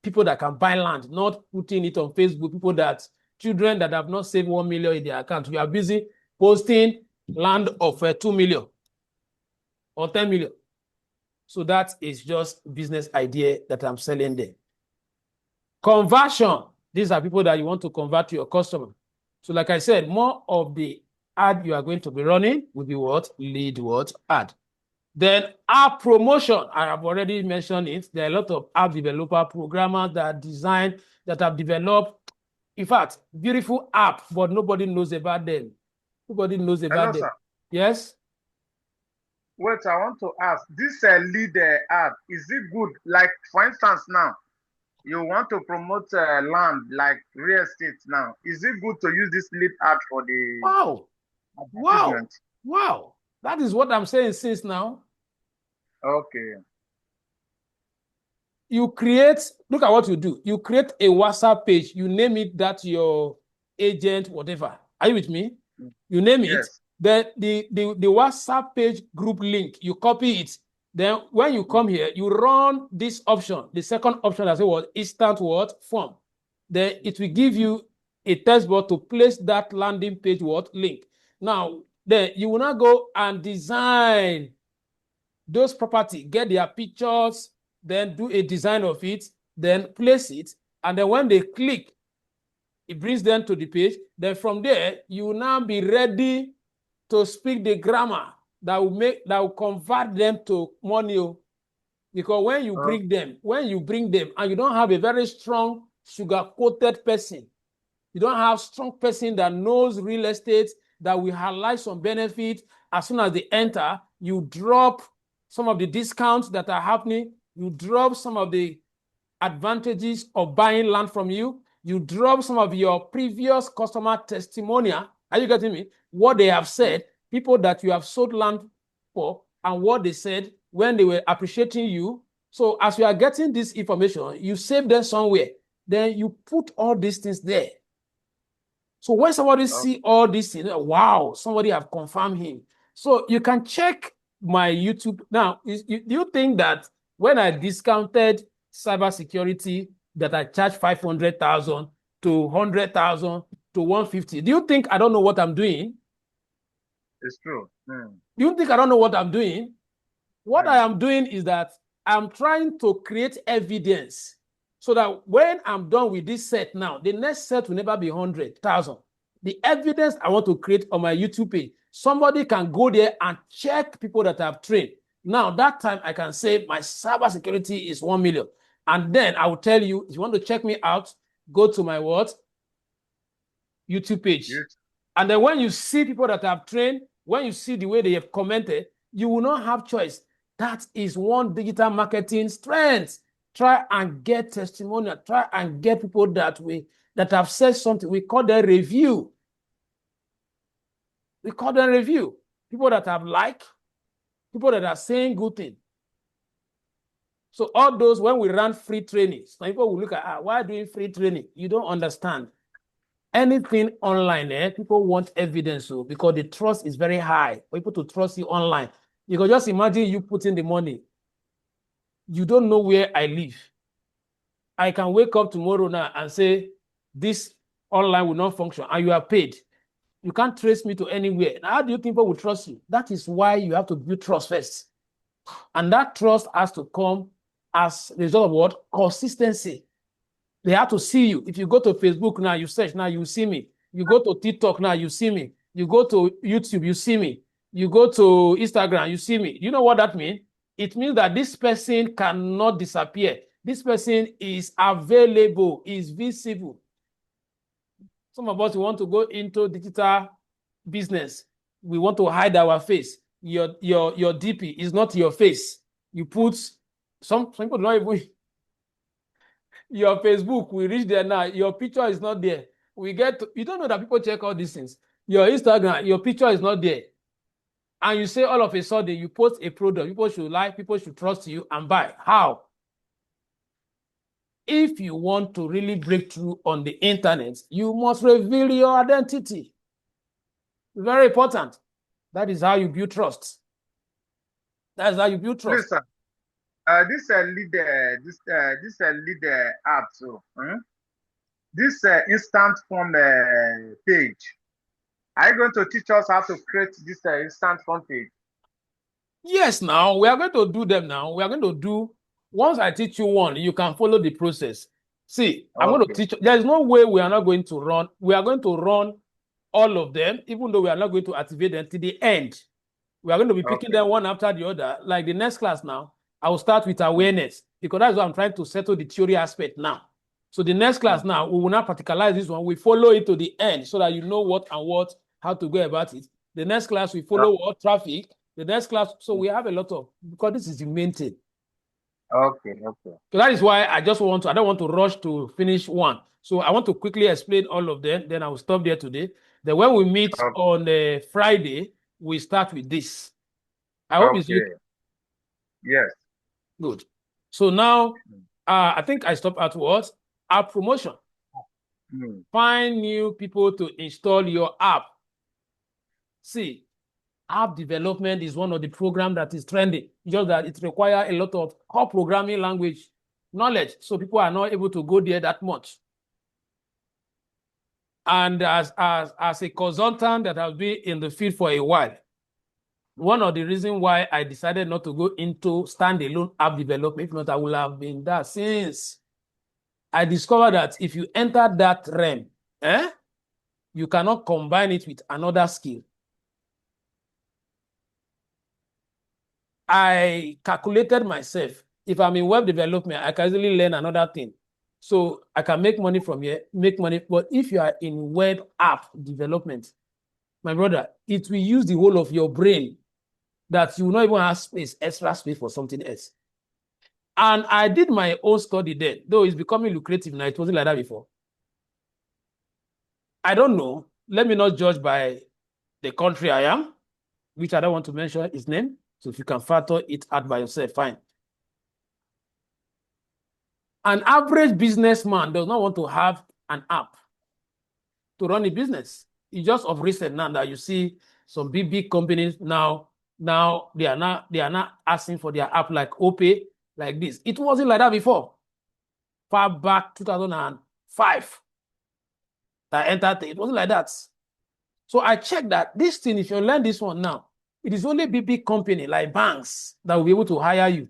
People that can buy land, not putting it on Facebook. People that, children that have not saved 1 million in their account. We are busy posting land of 2 million or 10 million. So that is just business idea that I'm selling there. Conversion. These are people that you want to convert to your customer. So like I said, more of the ad you are going to be running will be what? Lead what? Ad. Then app promotion. I have already mentioned it. There are a lot of app developer programmers that are designed, that have developed, in fact, beautiful app, but nobody knows about them. Nobody knows about Hello, them. sir. Yes? Wait, I want to ask, this lead ad, is it good? Like, for instance, now, you want to promote land, like real estate now. Is it good to use this lead ad for the Wow. Wow. advertisement? Wow. That is what I'm saying since now. Okay. You create, look at what you do. You create a WhatsApp page. You name it that your agent, whatever. Are you with me? You name it. Yes. Then the WhatsApp page group link, you copy it. Then when you come here, you run this option. The second option that says what? Instant what? Form. Then it will give you a test box to place that landing page what? Link. Now, then you will not go and design those property, get their pictures, then do a design of it, then place it, and then when they click, it brings them to the page. Then from there, you will now be ready to speak the grammar that will convert them to money. Because when you bring them, and you don't have a very strong sugar-coated person, you don't have strong person that knows real estate, that will highlight some benefits, as soon as they enter, you drop some of the discounts that are happening, you drop some of the advantages of buying land from you, you drop some of your previous customer testimonial. Are you getting me? What they have said, people that you have sold land for, and what they said when they were appreciating you. So as you are getting this information, you save them somewhere. Then you put all these things there. So when somebody see all these things, wow, somebody have confirmed him. So you can check my YouTube. Now, do you think that when I discounted cybersecurity, that I charge 500,000 to 100,000 to 150, do you think I don't know what I'm doing? It's true. Do you think I don't know what I'm doing? What I am doing is that I'm trying to create evidence so that when I'm done with this set now, the next set will never be 100,000. The evidence I want to create on my YouTube page, somebody can go there and check people that I've trained. Now, that time I can say my cybersecurity is 1 million. And then I will tell you, if you want to check me out, go to my what? YouTube page. Yes. And then when you see people that I've trained, when you see the way they have commented, you will not have choice. That is one digital marketing strength. Try and get testimonial. Try and get people that have said something. We call them review. We call them review. People that have liked, people that are saying good things. So all those, when we run free trainings, people will look at, why doing free training? You don't understand. Anything online, people want evidence, because the trust is very high for people to trust you online. You can just imagine you putting the money. You don't know where I live. I can wake up tomorrow now and say, this online will not function, and you are paid. You can't trace me to anywhere. Now, how do you think people will trust you? That is why you have to build trust first. And that trust has to come as a result of what? Consistency. They have to see you. If you go to Facebook now, you search now, you see me. You go to TikTok now, you see me. You go to YouTube, you see me. You go to Instagram, you see me. You know what that means? It means that this person cannot disappear. This person is available, is visible. Some of us want to go into digital business. we want to hide our face. Your DP is not your face. You put some people don't even your Facebook. We reach there now. Your picture is not there. We get you don't know that people check all these things. Your Instagram, your picture is not there. And you say all of a sudden you post a product, people should like, people should trust you and buy. How? If you want to really break through on the internet, you must reveal your identity. Very important. That is how you build trust. That's how you build trust. Listen, this lead app, so this instant form page. Are you going to teach us how to create this instant form page? Yes, now we are going to do them now. We are going to do, once I teach you one, you can follow the process. See, I'm going to teach, there is no way we are not going to run. We are going to run all of them, even though we are not going to activate them till the end. We are going to be picking them one after the other. Like the next class now, I will start with awareness because that's what I'm trying to settle the theory aspect now. So the next class now, we will not practicalize this one. We follow it to the end so that you know what and what, how to go about it. The next class, we follow what traffic. The next class, so we have a lot of, because this is the main thing. Okay. So that is why I don't want to rush to finish one. So I want to quickly explain all of them. Then I will stop there today. Then when we meet on Friday, we start with this. I hope it's you. Yes. Good. So now, I think I stopped at what? App promotion. Find new people to install your app. See, app development is one of the programs that is trending. Just that it requires a lot of core programming language knowledge. So people are not able to go there that much. And as a consultant that has been in the field for a while, one of the reasons why I decided not to go into standalone app development, if not, I would have been that since I discovered that if you enter that realm, you cannot combine it with another skill. I calculated myself. If I'm in web development, I can easily learn another thing. So I can make money from here, make money. But if you are in web app development, my brother, it will use the whole of your brain that you will not even have space, extra space for something else. And I did my own study there, though it's becoming lucrative now. It wasn't like that before. I don't know. Let me not judge by the country I am, which I don't want to mention his name. So if you can factor it out by yourself, fine. An average businessman does not want to have an app to run a business. It's just of recent now that you see some big companies now they are not asking for their app like OPay, like this. It wasn't like that before. Far back 2005, that entered it wasn't like that. So I checked that this thing, if you learn this one now, it is only big company like banks that will be able to hire you.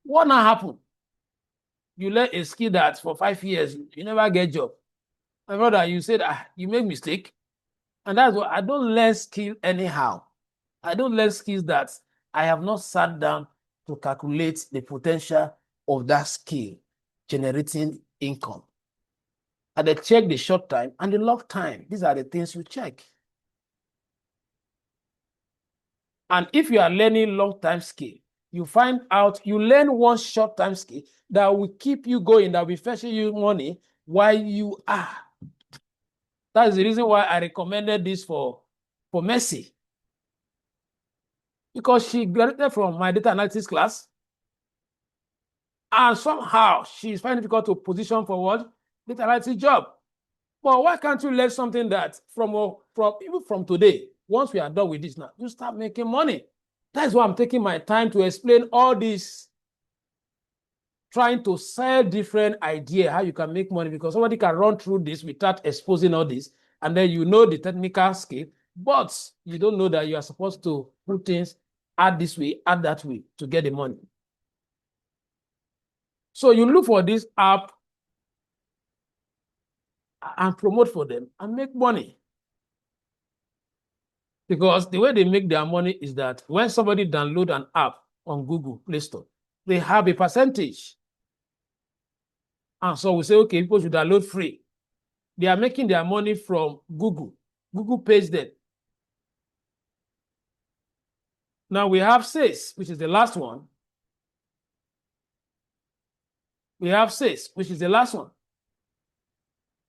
What now happened? You learn a skill that for 5 years, you never get a job. My brother, you said, you make mistake. And that's what I don't learn skill anyhow. I don't learn skills that I have not sat down to calculate the potential of that skill generating income. And they check the short time and the long time. These are the things you check. And if you are learning long-time skill, you find out, you learn one short-time skill that will keep you going, that will fetch you money while you are. That is the reason why I recommended this for Mercy. Because she graduated from my data analytics class. And somehow she's finding it difficult to position for what? Data analytics job. But why can't you learn something that even from today, once we are done with this now, you start making money? That's why I'm taking my time to explain all this, trying to sell different ideas, how you can make money, because somebody can run through this without exposing all this, and then you know the technical skill, but you don't know that you are supposed to put things add this way, add that way to get the money. So you look for this app and promote for them and make money. Because the way they make their money is that when somebody downloads an app on Google Play Store, they have a percentage. And so we say, okay, people should download free. They are making their money from Google. Google pays them. Now we have sales, which is the last one. We have sales, which is the last one.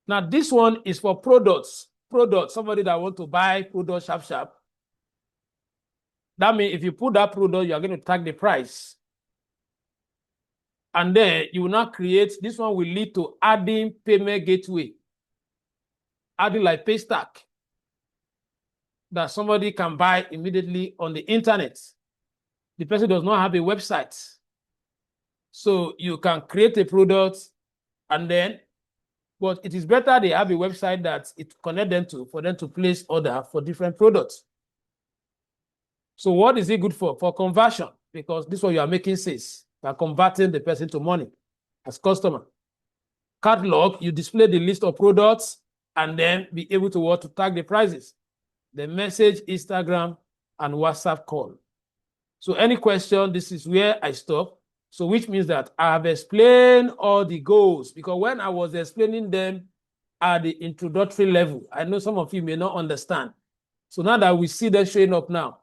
Now this one is for products. Somebody that want to buy product sharp. That means if you put that product, you are going to tag the price. And then you will now create, this one will lead to adding payment gateway. Adding like Paystack that somebody can buy immediately on the internet. The person does not have a website. So you can create a product and then, but it is better they have a website that it connect them to for them to place order for different products. So what is it good for? For conversion, because this one you are making sales. You are converting the person to money as customer. Catalog, you display the list of products and then be able to tag the prices. The message, Instagram, and WhatsApp call. So any question, this is where I stop. So which means that I have explained all the goals, because when I was explaining them at the introductory level, I know some of you may not understand. So now that we see them showing up now,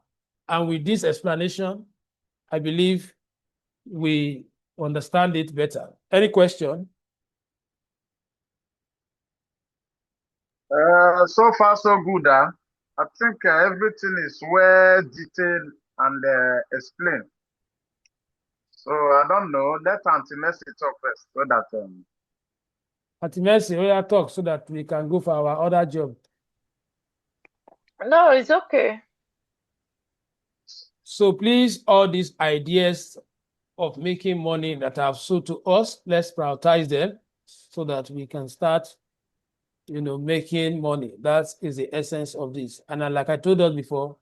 and with this explanation, I believe we understand it better. Any question? So far, so good. I think everything is well detailed and explained. So I don't know. Let Auntie Mercy talk first so that. Auntie Mercy, we are talk so that we can go for our other job. No, it's okay. So please, all these ideas of making money that have sold to us, let's prioritize them so that we can start, making money. That is the essence of this. And like I told us before,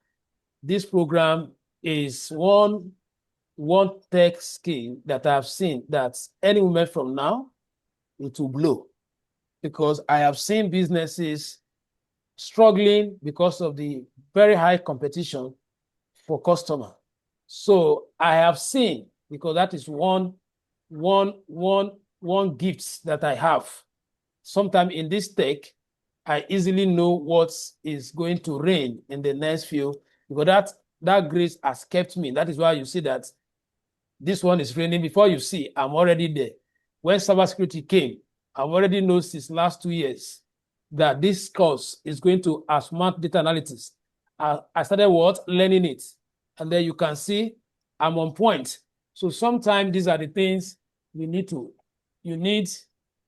this program is one tech skill that I've seen that any moment from now, it will blow. Because I have seen businesses struggling because of the very high competition for customer. So I have seen, because that is one gift that I have. Sometimes in this tech, I easily know what is going to reign in the next few, because that grace has kept me. That is why you see that this one is reigning. Before you see, I'm already there. When cybersecurity came, I've already known since last 2 years that this course is going to smart data analytics. I started learning it. And then you can see I'm on point. So sometimes these are the things you need to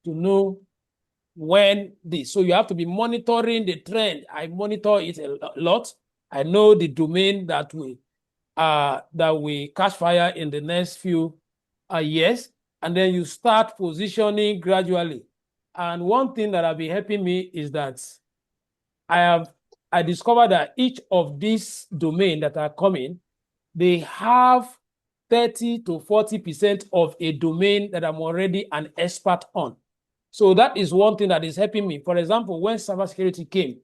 know when this. So you have to be monitoring the trend. I monitor it a lot. I know the domain that we catch fire in the next few years. And then you start positioning gradually. And one thing that have been helping me is that I discovered that each of these domains that are coming, they have 30 to 40% of a domain that I'm already an expert on. So that is one thing that is helping me. For example, when cybersecurity came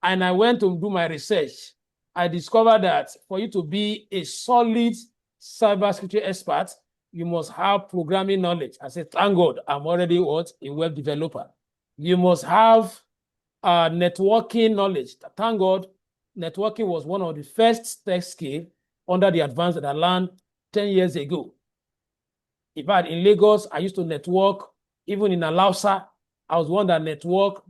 and I went to do my research, I discovered that for you to be a solid cybersecurity expert, you must have programming knowledge. I said, thank God, I'm already a web developer. You must have networking knowledge. Thank God, networking was one of the first tech skills under the advance that I learned 10 years ago. In fact, in Lagos, I used to network. Even in Alausa, I was one that networked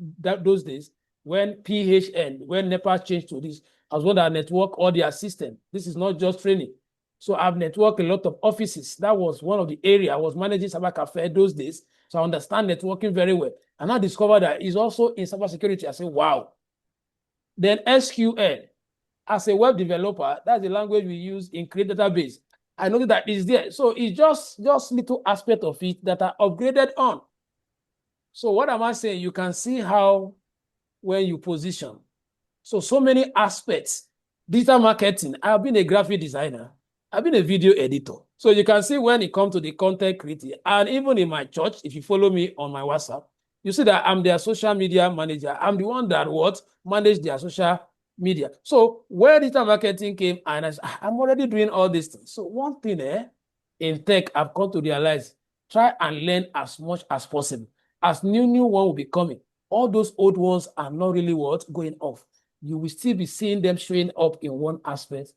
those days when PHN, when NEPA changed to this. I was one that networked all their system. This is not just training. So I've networked a lot of offices. That was one of the areas. I was managing Cyber Cafe those days. So I understand networking very well. And I discovered that it's also in cybersecurity. I said, wow. Then SQL, as a web developer, that's the language we use in Create Database. I know that is there. So it's just little aspect of it that are upgraded on. So what am I saying? You can see how when you position. So many aspects. Digital marketing. I've been a graphic designer. I've been a video editor. So you can see when it comes to the content creating, and even in my church, if you follow me on my WhatsApp, you see that I'm their social media manager. I'm the one that manage their social media. So where digital marketing came, and I'm already doing all these things. So one thing in tech, I've come to realize, try and learn as much as possible. As new one will be coming, all those old ones are not really going off. You will still be seeing them showing up in one aspect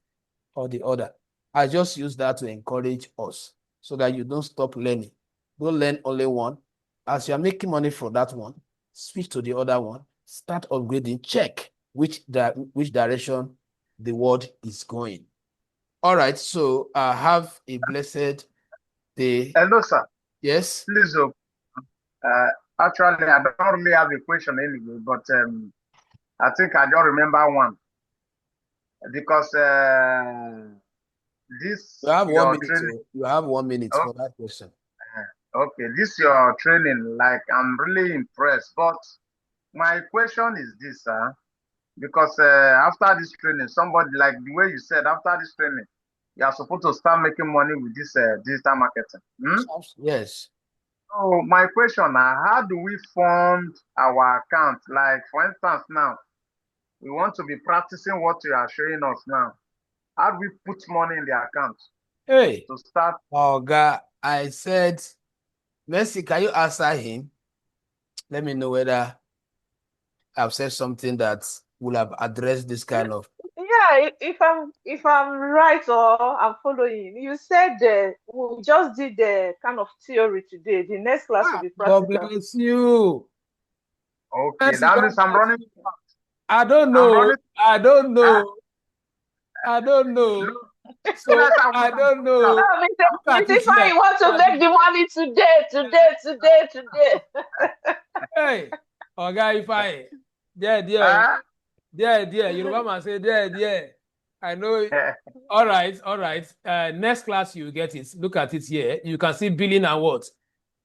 or the other. I just use that to encourage us so that you don't stop learning. Don't learn only one. As you're making money from that one, switch to the other one, start upgrading, check which direction the world is going. All right, so have a blessed day. Hello, sir. Yes. Please, actually, I don't really have a question anyway, but I think I don't remember one because this You have 1 your minute. training. You have 1 minute Oh, for that question. okay, this your training. Like, I'm really impressed. But my question is this, because after this training, somebody, like the way you said, after this training, you are supposed to start making money with this digital marketing. Yes. So my question now, how do we fund our account? Like, for instance, now we want to be practicing what you are showing us now. How do we put money in the account Hey, to start? God, I said, Mercy, can you answer him? Let me know whether I've said something that will have addressed this kind of. Yeah, if I'm right or I'm following, you said we just did the kind of theory today. The next class will be God practical. bless you. Okay, Mercy, that God means I'm bless running. you. I don't I'm know. running. I don't Ah, know. I don't know. no, So yes, I'm I running. don't know. No, Look at Mr. it Fine, here. you want to Look at make it the money today. Hey, Oga Ifeanyi, Ah, there. Yoruba man say there. I know. All right. Next class you get it. Look at it here. You can see billing and what?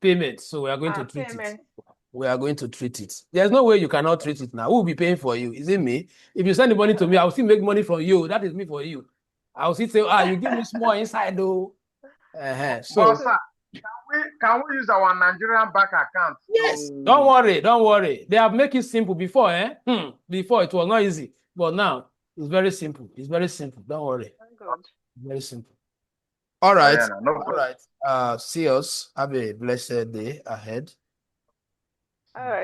Payment. So we are going to treat it. Payment. We are going to treat it. There's no way you cannot treat it now. Who will be paying for you? Is it me? If you send the money to me, I will still make money from you. That is me for you. I will still say, you give me small inside though. So but sir, can we use our Nigerian bank account? yes, To... don't worry. They have make it simple before, Before it was not easy, but now it's very simple. Don't worry. Thank God. Very simple. All right. Yeah, no All problem. right. See us. Have a blessed day ahead. All right.